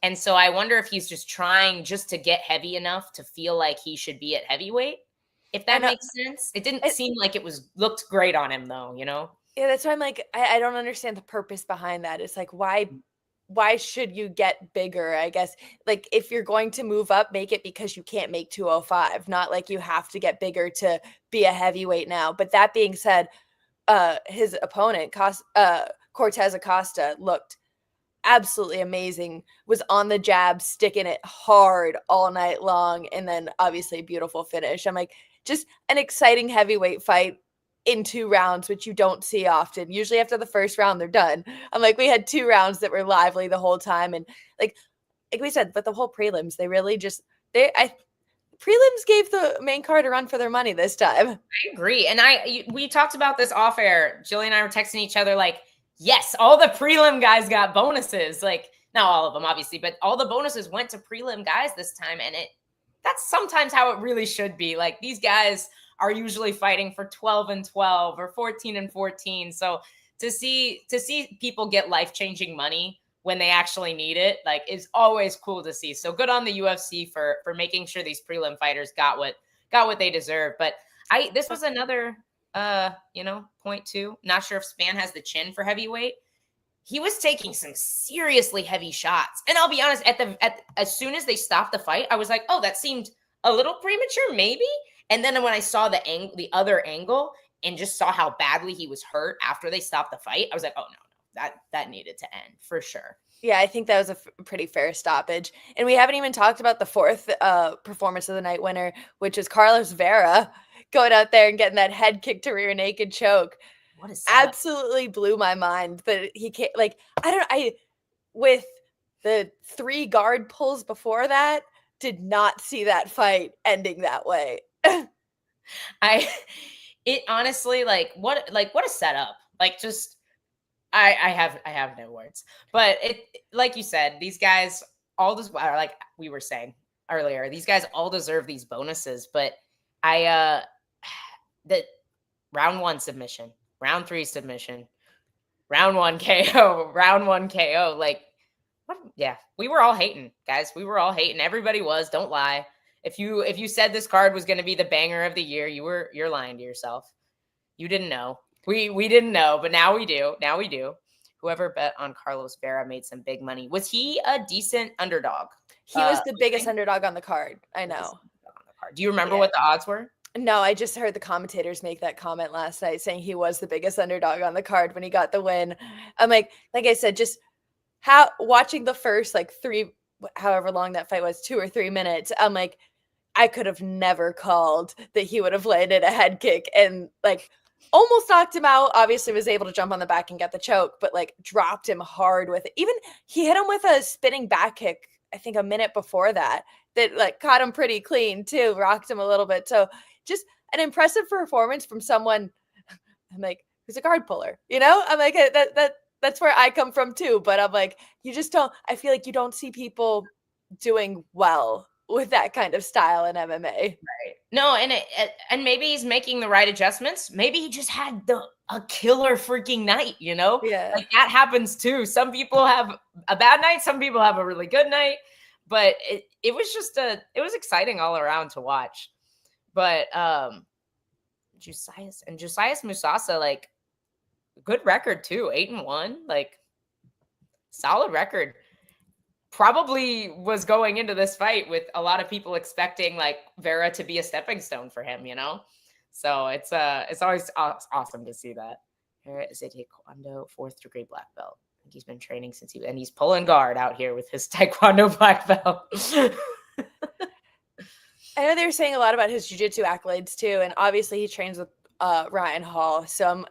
And so I wonder if he's just trying just to get heavy enough to feel like he should be at heavyweight, if that makes sense. It didn't seem like it looked great on him though, Yeah, that's why I'm like, I don't understand the purpose behind that. It's like, why should you get bigger? I guess like if you're going to move up, make it because you can't make 205, not like you have to get bigger to be a heavyweight now. But that being said, his opponent, Cortez Acosta, looked absolutely amazing, was on the jab, sticking it hard all night long, and then obviously a beautiful finish. I'm like, just an exciting heavyweight fight in 2 rounds, which you don't see often. Usually after the first round, they're done. I'm like, we had 2 rounds that were lively the whole time. And like we said, but the whole prelims, they really prelims gave the main card a run for their money this time. I agree. And we talked about this off air. Gillian and I were texting each other like, yes, all the prelim guys got bonuses. Like, not all of them, obviously, but all the bonuses went to prelim guys this time. And that's sometimes how it really should be. Like, these guys are usually fighting for 12-12 or 14-14. So to see people get life-changing money when they actually need it, like, is always cool to see. So good on the UFC for making sure these prelim fighters got what they deserve. But this was another point too. Not sure if Spann has the chin for heavyweight. He was taking some seriously heavy shots. And I'll be honest, as soon as they stopped the fight, I was like, oh, that seemed a little premature, maybe. And then when I saw the other angle and just saw how badly he was hurt after they stopped the fight, I was like, oh no, that needed to end for sure. Yeah, I think that was a pretty fair stoppage. And we haven't even talked about the fourth performance of the night winner, which is Carlos Vera going out there and getting that head kick to rear naked choke. What a setup. Absolutely blew my mind that he can't, like, with the 3 guard pulls before that, did not see that fight ending that way. It honestly, what a setup. Like, just, I have no words. But it, like you said, these guys all just, like we were saying earlier, these guys all deserve these bonuses. But the round 1 submission, round 3 submission, round 1 KO, round 1 KO. Like, what? Yeah, we were all hating, guys. We were all hating. Everybody was. Don't lie. If you said this card was going to be the banger of the year, you're lying to yourself. You didn't know. We didn't know, but now we do. Now we do. Whoever bet on Carlos Vera made some big money. Was he a decent underdog? He was the biggest underdog on the card. I know. Do you remember what the odds were? No, I just heard the commentators make that comment last night saying he was the biggest underdog on the card when he got the win. I'm like I said, just watching the first 3, however long that fight was, 2 or 3 minutes, I'm like, I could have never called that he would have landed a head kick and almost knocked him out. Obviously was able to jump on the back and get the choke, but dropped him hard with it. Even he hit him with a spinning back kick, I think a minute before that caught him pretty clean too, rocked him a little bit. So just an impressive performance from someone, I'm like, who's a guard puller, I'm like, that's where I come from too. But I'm like, I feel like you don't see people doing well with that kind of style in MMA. Right. No, and maybe he's making the right adjustments. Maybe he just had a killer freaking night, Yeah. Like, that happens too. Some people have a bad night, some people have a really good night, but it was just it was exciting all around to watch. But Josias Musasa, good record too, 8-1, solid record. Probably was going into this fight with a lot of people expecting Vera to be a stepping stone for him, So it's always awesome to see that. Here is a Taekwondo 4th degree black belt. I think he's been training since and he's pulling guard out here with his Taekwondo black belt. I know they were saying a lot about his jiu-jitsu accolades too, and obviously he trains with Ryan Hall, so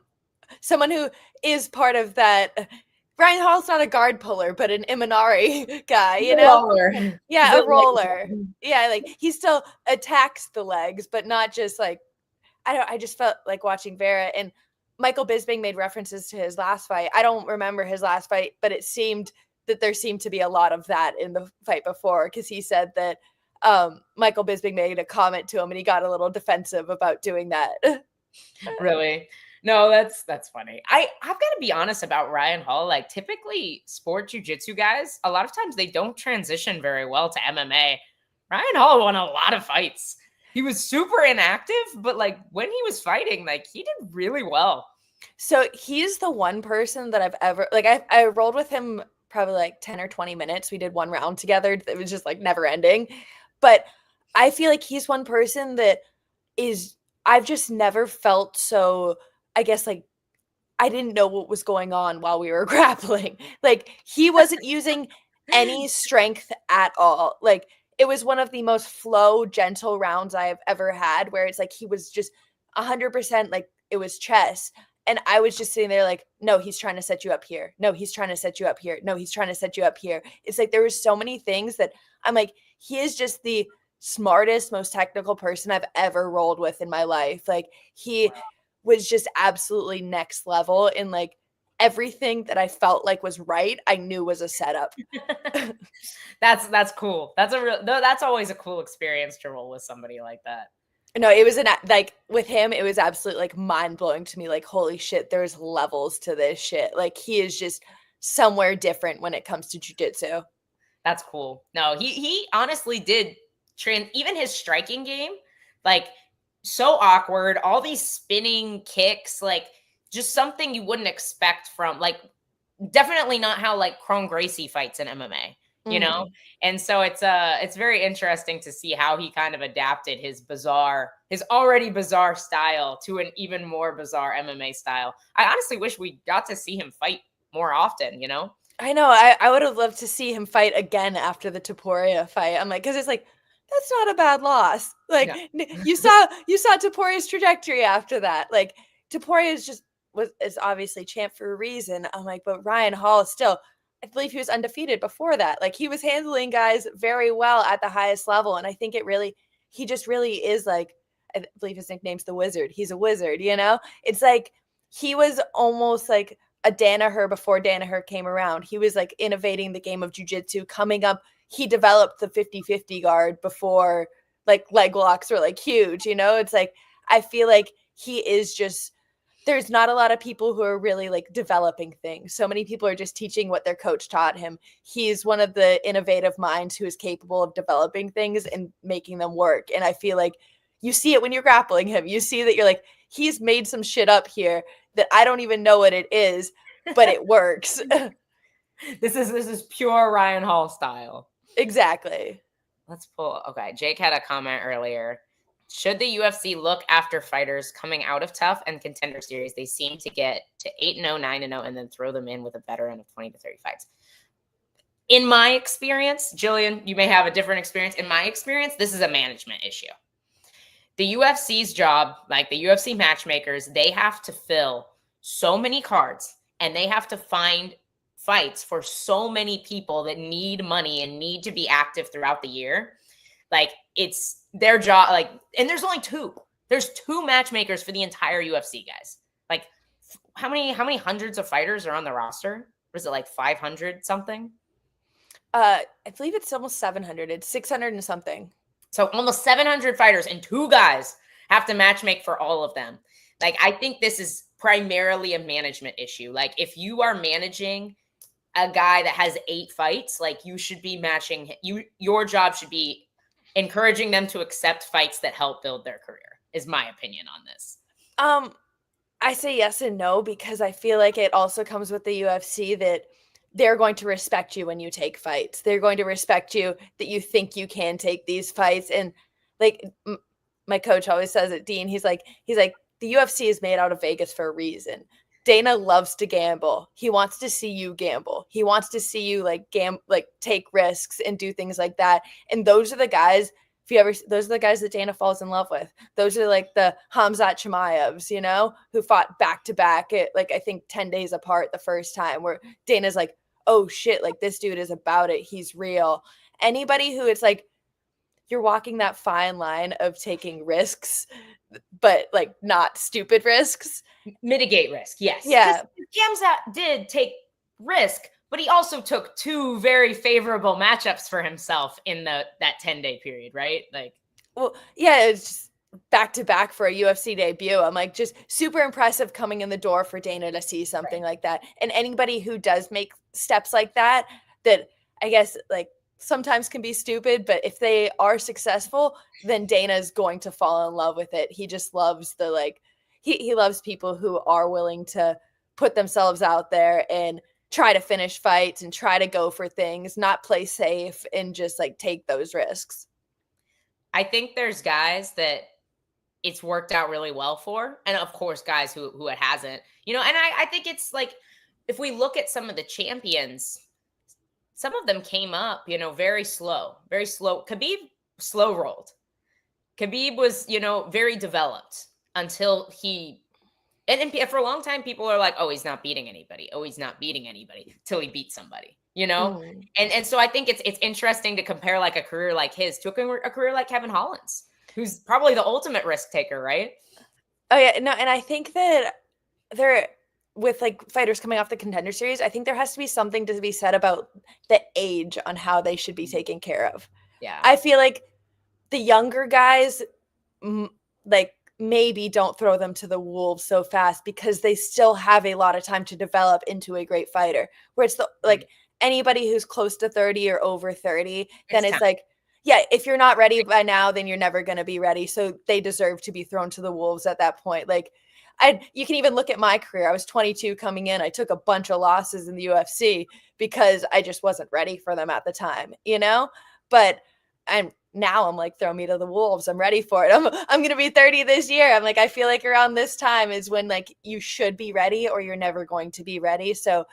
someone who is part of that. Ryan Hall's not a guard puller, but an Imanari guy, Roller. Yeah, a roller. Yeah, he still attacks the legs, but not just I just felt like watching Vera, and Michael Bisping made references to his last fight. I don't remember his last fight, but it seemed that there seemed to be a lot of that in the fight before, because he said that Michael Bisping made a comment to him and he got a little defensive about doing that. Really? No, that's funny. I've got to be honest about Ryan Hall. Typically sport jiu-jitsu guys, a lot of times they don't transition very well to MMA. Ryan Hall won a lot of fights. He was super inactive, but when he was fighting, he did really well. So he's the one person that I've ever I rolled with him probably 10 or 20 minutes. We did one round together. It was just never ending. But I feel like he's one person that I've just never felt so, I guess I didn't know what was going on while we were grappling. He wasn't using any strength at all. It was one of the most flow, gentle rounds I have ever had, where it's he was just 100% it was chess. And I was just sitting there no, he's trying to set you up here. No, he's trying to set you up here. No, he's trying to set you up here. It's there was so many things that I'm he is just the smartest, most technical person I've ever rolled with in my life. He was just absolutely next level in everything that I felt was right, I knew was a setup. That's cool. That's always a cool experience to roll with somebody like that. No, it was with him, it was absolutely mind-blowing to me. Holy shit, there's levels to this shit. He is just somewhere different when it comes to jiu-jitsu. That's cool. No, he honestly did even his striking game, so awkward, all these spinning kicks, just something you wouldn't expect from definitely not how Kron Gracie fights in MMA, And so it's very interesting to see how he kind of adapted his already bizarre style to an even more bizarre MMA style. I honestly wish we got to see him fight more often, I know. I would have loved to see him fight again after the Topuria fight. I'm like, because it's like, that's not a bad loss. Like you saw Topuria's trajectory after that. Like Topuria is obviously champ for a reason. I'm like, but Ryan Hall still, I believe he was undefeated before that. Like he was handling guys very well at the highest level. And I think he just really is like, I believe his nickname's the Wizard. He's a wizard, you know? It's like he was almost like a Danaher before Danaher came around. He was like innovating the game of jiu-jitsu, coming up. He developed the 50-50 guard before like leg locks were like huge, you know? It's like, I feel like he is just, there's not a lot of people who are really like developing things. So many people are just teaching what their coach taught him. He's one of the innovative minds who is capable of developing things and making them work. And I feel like you see it when you're grappling him. You see that you're like, he's made some shit up here that I don't even know what it is, but it works. This is pure Ryan Hall style. Exactly. Let's pull. Okay. Jake had a comment earlier. Should the UFC look after fighters coming out of Tough and Contender Series? They seem to get to 8-0, 9-0, and then throw them in with a veteran of 20 to 30 fights. In my experience, Gillian, you may have a different experience. In my experience, this is a management issue. The UFC's job, like the UFC matchmakers, they have to fill so many cards and they have to find fights for so many people that need money and need to be active throughout the year. Like it's their job. Like, and there's only two. There's two matchmakers for the entire UFC, guys. Like how many hundreds of fighters are on the roster? Was it like 500 something? I believe it's almost 700. It's 600 and something. So almost 700 fighters and two guys have to matchmake for all of them. Like, I think this is primarily a management issue. Like, if you are managing a guy that has 8 fights, like you should be matching your job should be encouraging them to accept fights that help build their career, is my opinion on this. I say yes and no, because I feel like it also comes with the UFC that they're going to respect you when you take fights. They're going to respect you that you think you can take these fights. And like my coach always says it, Dean, he's like, the UFC is made out of Vegas for a reason. Dana loves to gamble. He wants to see you gamble. He wants to see you like take risks and do things like that. And those are the guys, those are the guys that Dana falls in love with. Those are like the Khamzat Chimaevs, you know, who fought back to back at like, I think 10 days apart the first time, where Dana's like, oh shit, like this dude is about it. He's real. Anybody who it's like, you're walking that fine line of taking risks, but like not stupid risks. Mitigate risk. Yes. Yeah. Khamzat did take risk, but he also took 2 very favorable matchups for himself in that 10-day period, right? Like, well, yeah, it's just back to back for a UFC debut. I'm like, just super impressive coming in the door for Dana to see something like that. And anybody who does make steps like that I guess like sometimes can be stupid, but if they are successful, then Dana's going to fall in love with it. He just loves he loves people who are willing to put themselves out there and try to finish fights and try to go for things, not play safe and just like take those risks. I think there's guys that it's worked out really well for, and of course guys who it hasn't, you know. And I think it's like, if we look at some of the champions, some of them came up, you know, very slow. Khabib slow rolled. Khabib was, you know, very developed until and for a long time, people are like, oh, he's not beating anybody. Oh, he's not beating anybody till he beats somebody, you know? Mm. And so I think it's interesting to compare like a career like his to a career like Kevin Holland's, who's probably the ultimate risk taker, right? Oh yeah, no, and I think that with like fighters coming off the Contender Series, I think there has to be something to be said about the age on how they should be taken care of. Yeah. I feel like the younger guys, like maybe don't throw them to the wolves so fast because they still have a lot of time to develop into a great fighter. Where it's like anybody who's close to 30 or over 30, then it's like, yeah, if you're not ready by now, then you're never going to be ready. So they deserve to be thrown to the wolves at that point. Like, you can even look at my career. I was 22 coming in. I took a bunch of losses in the UFC because I just wasn't ready for them at the time, you know? But I'm like, throw me to the wolves. I'm ready for it. I'm going to be 30 this year. I'm like, I feel like around this time is when like you should be ready or you're never going to be ready. So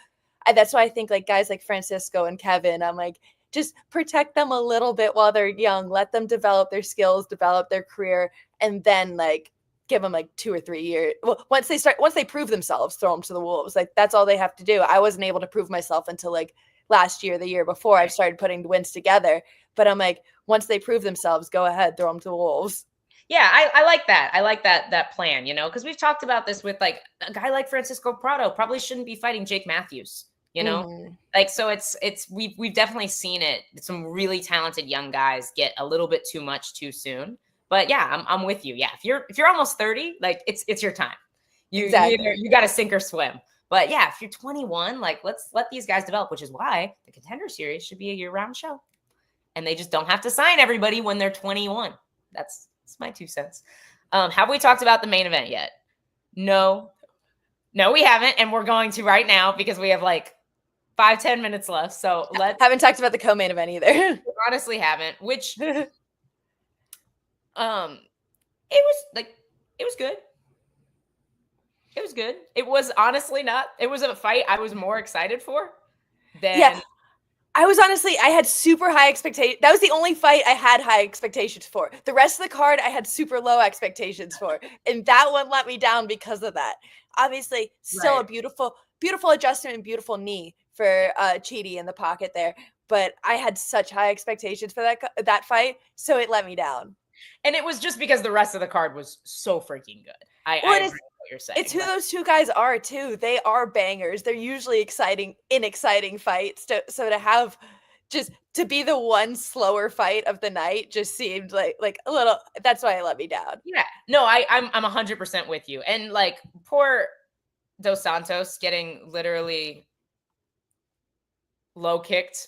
that's why I think like guys like Francisco and Kevin, I'm like, just protect them a little bit while they're young. Let them develop their skills, develop their career, and then like give them like 2 or 3 years. Well, once they prove themselves, throw them to the wolves. Like that's all they have to do. I wasn't able to prove myself until like last year, the year before I started putting the wins together. But I'm like, once they prove themselves, go ahead, throw them to the wolves. Yeah, I like that. I like that plan, because we've talked about this with like a guy like Francisco Prado probably shouldn't be fighting Jake Matthews, Like, so we've definitely seen it. Some really talented young guys get a little bit too much too soon. But yeah, I'm with you. Yeah, if you're almost 30, like it's your time. You got to sink or swim. But yeah, if you're 21, like let's let these guys develop, which is why the Contender Series should be a year-round show. And they just don't have to sign everybody when they're 21. That's my 2 cents. Have we talked about the main event yet? No, we haven't. And we're going to right now because we have like 5-10 minutes left. So haven't talked about the co-main event either. We honestly haven't, which it was good. It was good. It was honestly it was a fight I was more excited for than. Yeah. I had super high expectations. That was the only fight I had high expectations for. The rest of the card, I had super low expectations for. And that one let me down because of that. Obviously, still a beautiful, beautiful adjustment and beautiful knee for Chidi in the pocket there. But I had such high expectations for that fight, so it let me down. And it was just because the rest of the card was so freaking good. I agree with what you're saying. It's who those two guys are too. They are bangers. They're usually exciting fights. So to have just to be the one slower fight of the night just seemed like a little. That's why it let me down. Yeah. No, I'm 100% with you. And like poor Dos Santos getting literally low kicked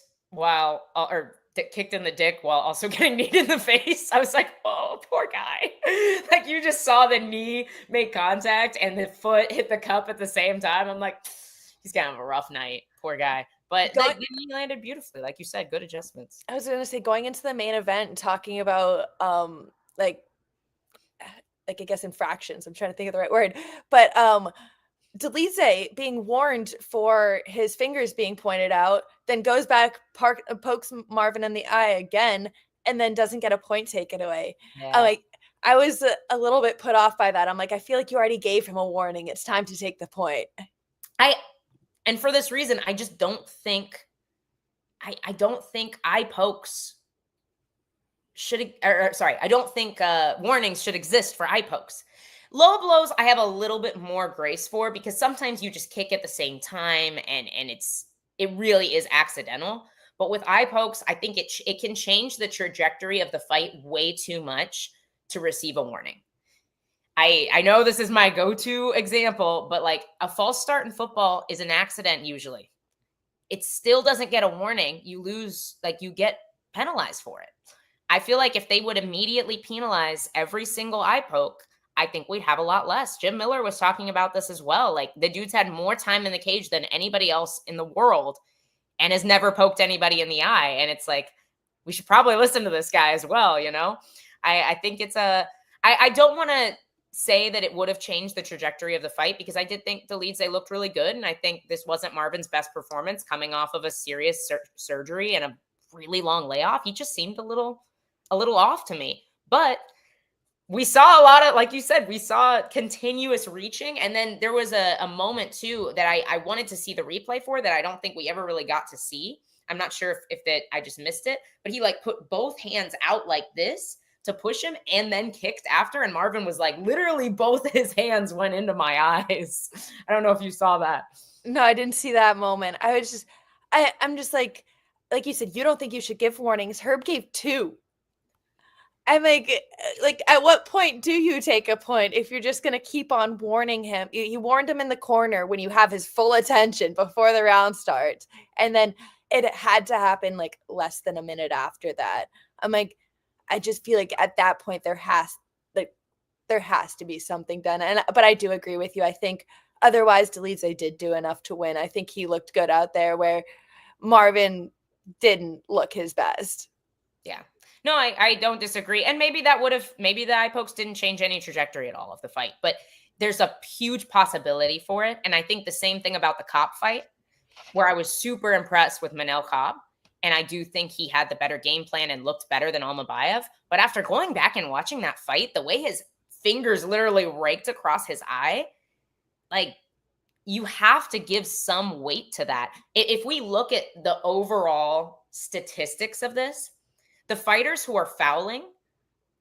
kicked in the dick while also getting kneed in the face. I was like, oh, poor guy. Like you just saw the knee make contact and the foot hit the cup at the same time. I'm like, he's gonna have a rough night. Poor guy. But the knee landed beautifully. Like you said, good adjustments. I was going to say, going into the main event and talking about like I guess infractions. I'm trying to think of the right word. But Delize being warned for his fingers being pointed out, then goes back, pokes Marvin in the eye again, and then doesn't get a point taken away. Yeah. I was a little bit put off by that. I'm like, I feel like you already gave him a warning. It's time to take the point. And for this reason, I just don't think, I don't think eye pokes should, I don't think warnings should exist for eye pokes. Low blows, I have a little bit more grace for because sometimes you just kick at the same time and it really is accidental. But with eye pokes, I think it can change the trajectory of the fight way too much to receive a warning. I know this is my go-to example, but like a false start in football is an accident usually. It still doesn't get a warning. You lose, like you get penalized for it. I feel like if they would immediately penalize every single eye poke, I think we'd have a lot less. Jim Miller was talking about this as well. Like the dude's had more time in the cage than anybody else in the world and has never poked anybody in the eye. And it's like, we should probably listen to this guy as well. I think it's I don't want to say that it would have changed the trajectory of the fight because I did think Delize looked really good. And I think this wasn't Marvin's best performance coming off of a serious surgery and a really long layoff. He just seemed a little off to me, but we saw a lot of, like you said, we saw continuous reaching. And then there was a moment too that I wanted to see the replay for that I don't think we ever really got to see. I'm not sure if that I just missed it, but he like put both hands out like this to push him and then kicked after. And Marvin was like, literally both his hands went into my eyes. I don't know if you saw that. No, I didn't see that moment. I'm just like you said, you don't think you should give warnings. Herb gave 2. I'm like, at what point do you take a point if you're just going to keep on warning him? You warned him in the corner when you have his full attention before the round starts. And then it had to happen like less than a minute after that. I'm like, I just feel like at that point there has to be something done. But I do agree with you. I think otherwise Delize did do enough to win. I think he looked good out there where Marvin didn't look his best. Yeah. No, I don't disagree. And maybe the eye pokes didn't change any trajectory at all of the fight, but there's a huge possibility for it. And I think the same thing about the Cop fight. where I was super impressed with Manel Cobb. And I do think he had the better game plan and looked better than Almabayev. But after going back and watching that fight, the way his fingers literally raked across his eye, like, you have to give some weight to that. If we look at the overall statistics of this, the fighters who are fouling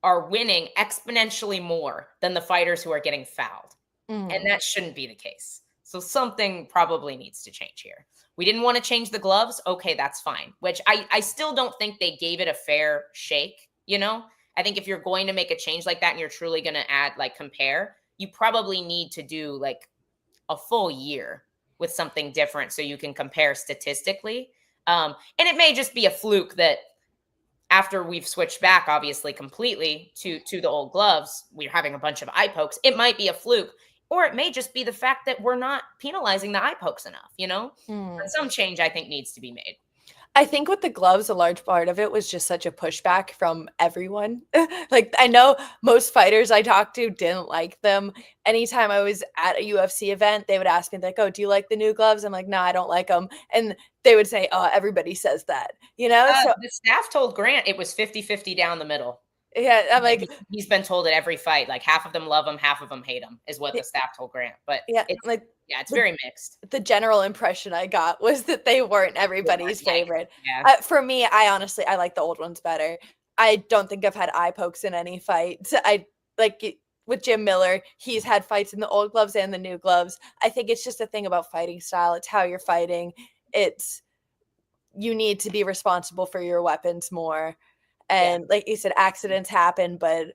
are winning exponentially more than the fighters who are getting fouled. And that shouldn't be the case. So something probably needs to change here. We didn't want to change the gloves. Okay, that's fine. Which I still don't think they gave it a fair shake, you know? I think if you're going to make a change like that and you're truly going to add, like, compare, you probably need to do like a full year with something different so you can compare statistically. And it may just be a fluke that after we've switched back, obviously, completely to the old gloves, we're having a bunch of eye pokes. It might be a fluke, or it may just be the fact that we're not penalizing the eye pokes enough, you know? But some change, I think, needs to be made. I think with the gloves, a large part of it was just such a pushback from everyone. Like, I know most fighters I talked to didn't like them. Anytime I was at a UFC event, they would ask me, like, oh, do you like the new gloves? I'm like, no, I don't like them. And they would say, oh, everybody says that, you know? So The staff told Grant it was 50-50 down the middle. yeah, I'm like, He's been told at every fight, like, half of them love him, half of them hate him, is what the staff told Grant. But yeah, it's like, it's very mixed. the general impression I got was that they weren't everybody's favorite. Yeah. For me, I like the old ones better. I don't think I've had eye pokes in any fight. I like with Jim Miller, he's had fights in the old gloves and the new gloves. I think it's just a thing about fighting style. It's how you're fighting. You need to be responsible for your weapons more. And like you said, accidents happen, but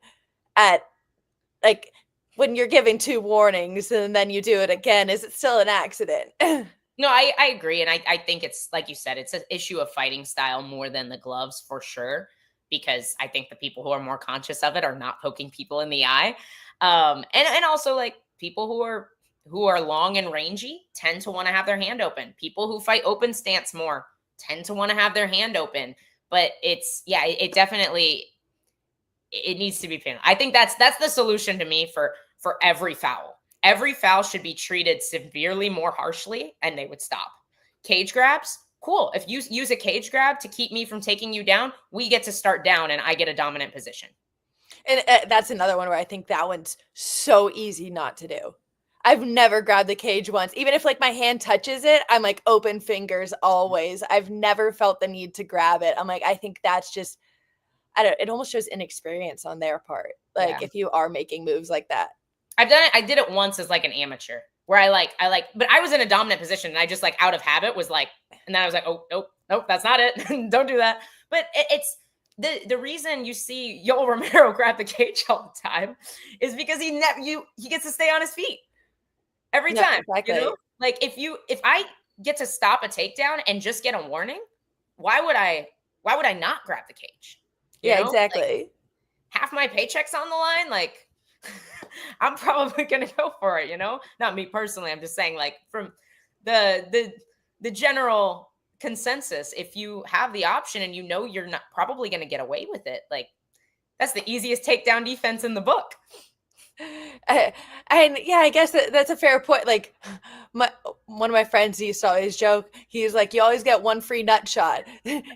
when you're giving 2 warnings and then you do it again, is it still an accident? No, I agree. And I think it's, like you said, it's an issue of fighting style more than the gloves, for sure, because I think the people who are more conscious of it are not poking people in the eye. And also, like, people who are long and rangy tend to want to have their hand open. People who fight open stance more tend to want to have their hand open. But it definitely, it needs to be pinned. I think that's the solution to me for every foul. Every foul should be treated severely more harshly, and they would stop. Cage grabs, cool. If you use a cage grab to keep me from taking you down, we get to start down and I get a dominant position. And that's another one where I think that one's so easy not to do. I've never grabbed the cage once. Even if, like, my hand touches it, I'm like open fingers always. I've never felt the need to grab it. I'm like, I think that's just, it almost shows inexperience on their part. Like, if you are making moves like that. I've done it. I did it once as like an amateur where but I was in a dominant position and I just, like, out of habit was like, and then I was like, oh, nope, that's not it. Don't do that. But it's the reason you see Yoel Romero grab the cage all the time is because he gets to stay on his feet every time. Exactly. You know? Like, if I get to stop a takedown and just get a warning, why would I not grab the cage? You know? Exactly. Like, half my paycheck's on the line. Like, I'm probably going to go for it, you know? Not me personally. I'm just saying, like, from the general consensus, if you have the option and you know you're not probably going to get away with it, like, that's the easiest takedown defense in the book. And yeah, I guess that's a fair point. Like, one of my friends used to always joke. He's like, you always get one free nut shot.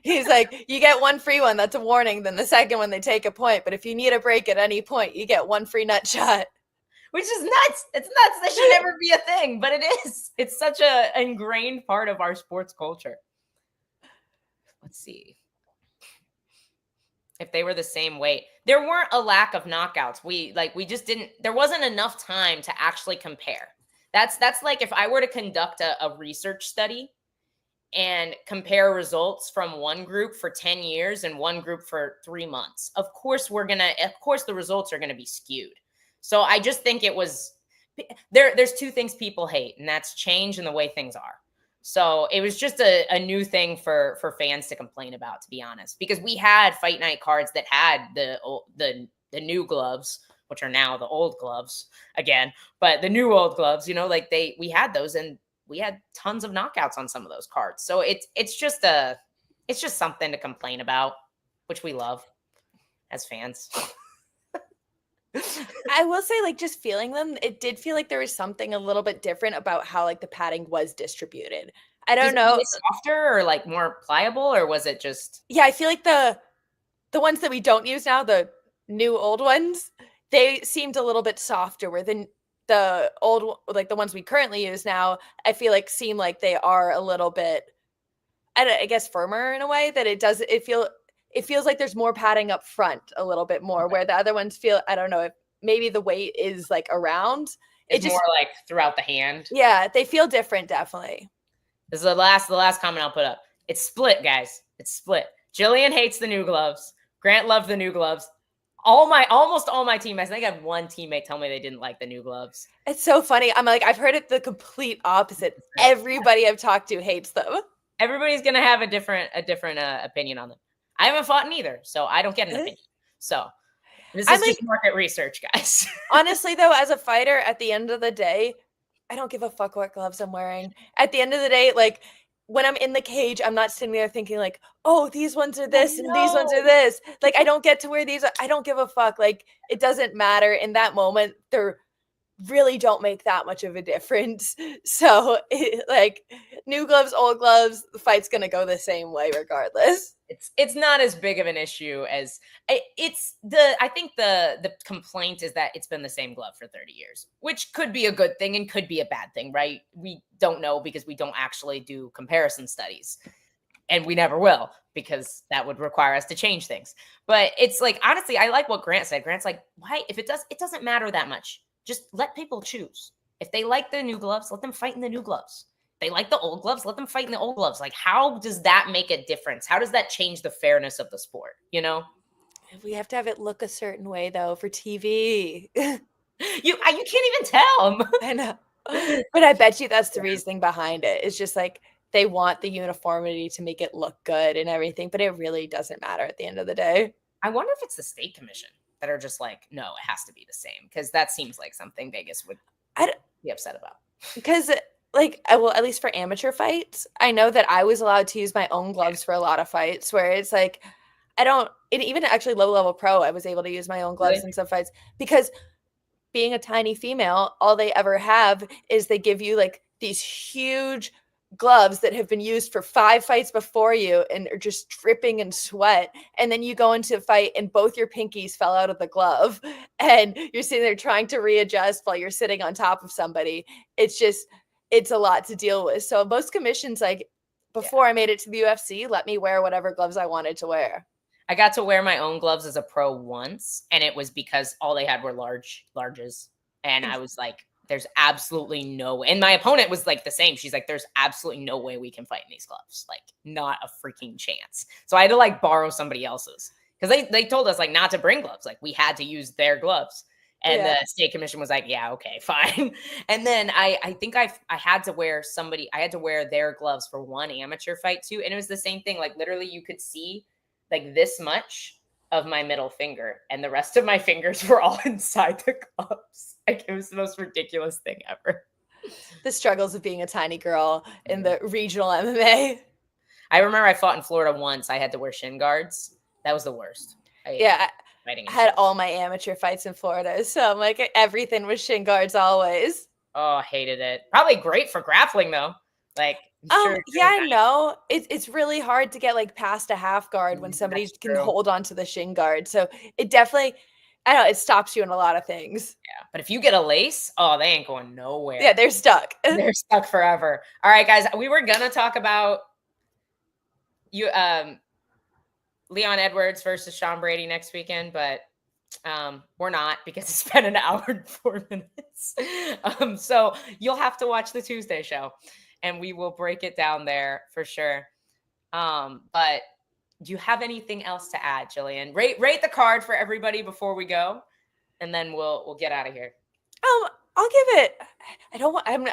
He's like, you get one free one, that's a warning. Then the second one, they take a point. But if you need a break at any point, you get one free nut shot. Which is nuts. It's nuts. That should never be a thing, but it is. It's such a ingrained part of our sports culture. Let's see. If they were the same weight, there weren't a lack of knockouts. There wasn't enough time to actually compare. That's like if I were to conduct a research study and compare results from one group for 10 years and one group for 3 months. Of course the results are going to be skewed. So I just think it was there's 2 things people hate, and that's change and the way things are. So it was just a new thing for fans to complain about, to be honest, because we had fight night cards that had the new gloves, which are now the old gloves again, but the new old gloves, you know, like we had those and we had tons of knockouts on some of those cards. So it's just something to complain about, which we love as fans. I will say, like, just feeling them, it did feel like there was something a little bit different about how, like, the padding was distributed. I don't know. Softer or like more pliable, or was it just? Yeah, I feel like the ones that we don't use now, the new old ones, they seemed a little bit softer. Where the old, like the ones we currently use now, I feel like seem like they are a little bit, I guess, firmer in a way that it feels like there's more padding up front a little bit more, where the other ones feel, I don't know if maybe the weight is like around. It's more like throughout the hand. Yeah, they feel different, definitely. This is the last comment I'll put up. It's split, guys. It's split. Gillian hates the new gloves. Grant loved the new gloves. Almost all my teammates, I think I had one teammate tell me they didn't like the new gloves. It's so funny. I'm like, I've heard it the complete opposite. Everybody I've talked to hates them. Everybody's gonna have a different opinion on them. I haven't fought in either, so I don't get an opinion. So this is just market research, guys. Honestly, though, as a fighter, at the end of the day, I don't give a fuck what gloves I'm wearing. At the end of the day, like when I'm in the cage, I'm not sitting there thinking like, oh, these ones are this and these ones are this. Like, I don't get to wear these. I don't give a fuck. Like, it doesn't matter in that moment. They're really don't make that much of a difference. So like new gloves, old gloves, the fight's going to go the same way regardless. It's not as big of an issue as I think the complaint is that it's been the same glove for 30 years, which could be a good thing and could be a bad thing, right? We don't know because we don't actually do comparison studies, and we never will because that would require us to change things. But it's like, honestly, I like what Grant said. Grant's like, why? If it doesn't matter that much. Just let people choose. If they like the new gloves, let them fight in the new gloves. If they like the old gloves, let them fight in the old gloves. Like, how does that make a difference? How does that change the fairness of the sport? You know? We have to have it look a certain way, though, for TV. You can't even tell. I know. But I bet you that's the reasoning behind it. It's just like they want the uniformity to make it look good and everything, but it really doesn't matter at the end of the day. I wonder if it's the state commission that are just like, no, it has to be the same, because that seems like something Vegas would be upset about. Because, like, well, at least for amateur fights, I know that I was allowed to use my own gloves for a lot of fights, where it's like, even actually low-level pro, I was able to use my own gloves in some fights, because being a tiny female, all they ever have is they give you, like, these huge gloves that have been used for 5 fights before you and are just dripping in sweat, and then you go into a fight and both your pinkies fell out of the glove and you're sitting there trying to readjust while you're sitting on top of somebody. It's a lot to deal with. So most commissions, like before I made it to the UFC, let me wear whatever gloves I wanted to wear. I got to wear my own gloves as a pro once, and it was because all they had were larges, and I was like, there's absolutely no way. And my opponent was like the same. She's like, there's absolutely no way we can fight in these gloves. Like, not a freaking chance. So I had to like borrow somebody else's, because they told us like not to bring gloves. Like, we had to use their gloves. And the state commission was like, yeah, okay, fine. And then I think I had to wear their gloves for one amateur fight too. And it was the same thing. Like, literally you could see like this much of my middle finger, and the rest of my fingers were all inside the gloves. Like, it was the most ridiculous thing ever. The struggles of being a tiny girl in the regional MMA. I remember I fought in Florida once. I had to wear shin guards. That was the worst. I had all my amateur fights in Florida, so I'm like, everything was shin guards always. Oh, I hated it. Probably great for grappling though. Like, I know. It's really hard to get like past a half guard when somebody can hold on to the shin guard. So it definitely, I don't know, it stops you in a lot of things. Yeah, but if you get a lace, oh, they ain't going nowhere. Yeah, they're stuck. They're stuck forever. All right, guys, we were gonna talk about Leon Edwards versus Sean Brady next weekend, but we're not, because it's been an hour and 4 minutes. So you'll have to watch the Tuesday show, and we will break it down there for sure. But do you have anything else to add, Gillian? Rate the card for everybody before we go, and then we'll get out of here. I'll give it.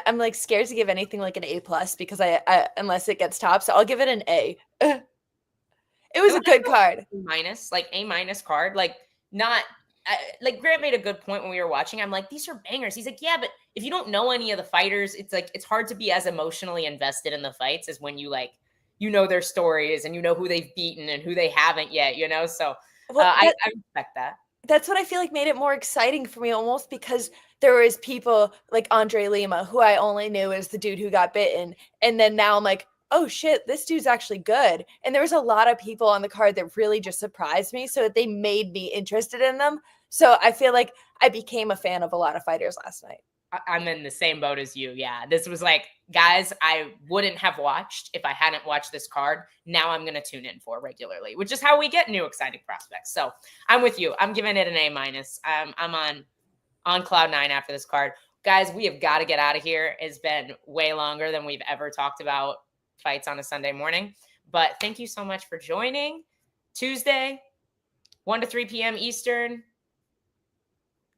I'm like scared to give anything like an A+ because I unless it gets top, so I'll give it an A. It was a good card. A- card. Like, not like Grant made a good point when we were watching. I'm like, these are bangers. He's like, yeah, but if you don't know any of the fighters, it's like, it's hard to be as emotionally invested in the fights as when you like, you know, their stories and you know who they've beaten and who they haven't yet, you know? So I respect that. That's what I feel like made it more exciting for me, almost, because there was people like Andre Lima, who I only knew as the dude who got bitten. And then now I'm like, oh shit, this dude's actually good. And there was a lot of people on the card that really just surprised me. So they made me interested in them. So I feel like I became a fan of a lot of fighters last night. I'm in the same boat as you. Yeah. This was like, guys, I wouldn't have watched if I hadn't watched this card. Now I'm going to tune in for regularly, which is how we get new exciting prospects. So I'm with you. I'm giving it an A-. I'm on cloud 9 after this card. Guys, we have got to get out of here. It's been way longer than we've ever talked about fights on a Sunday morning. But thank you so much for joining. Tuesday, 1 to 3 p.m. Eastern.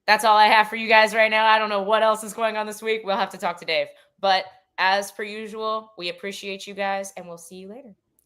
That's all I have for you guys right now. I don't know what else is going on this week. We'll have to talk to Dave. But as per usual, we appreciate you guys, and we'll see you later.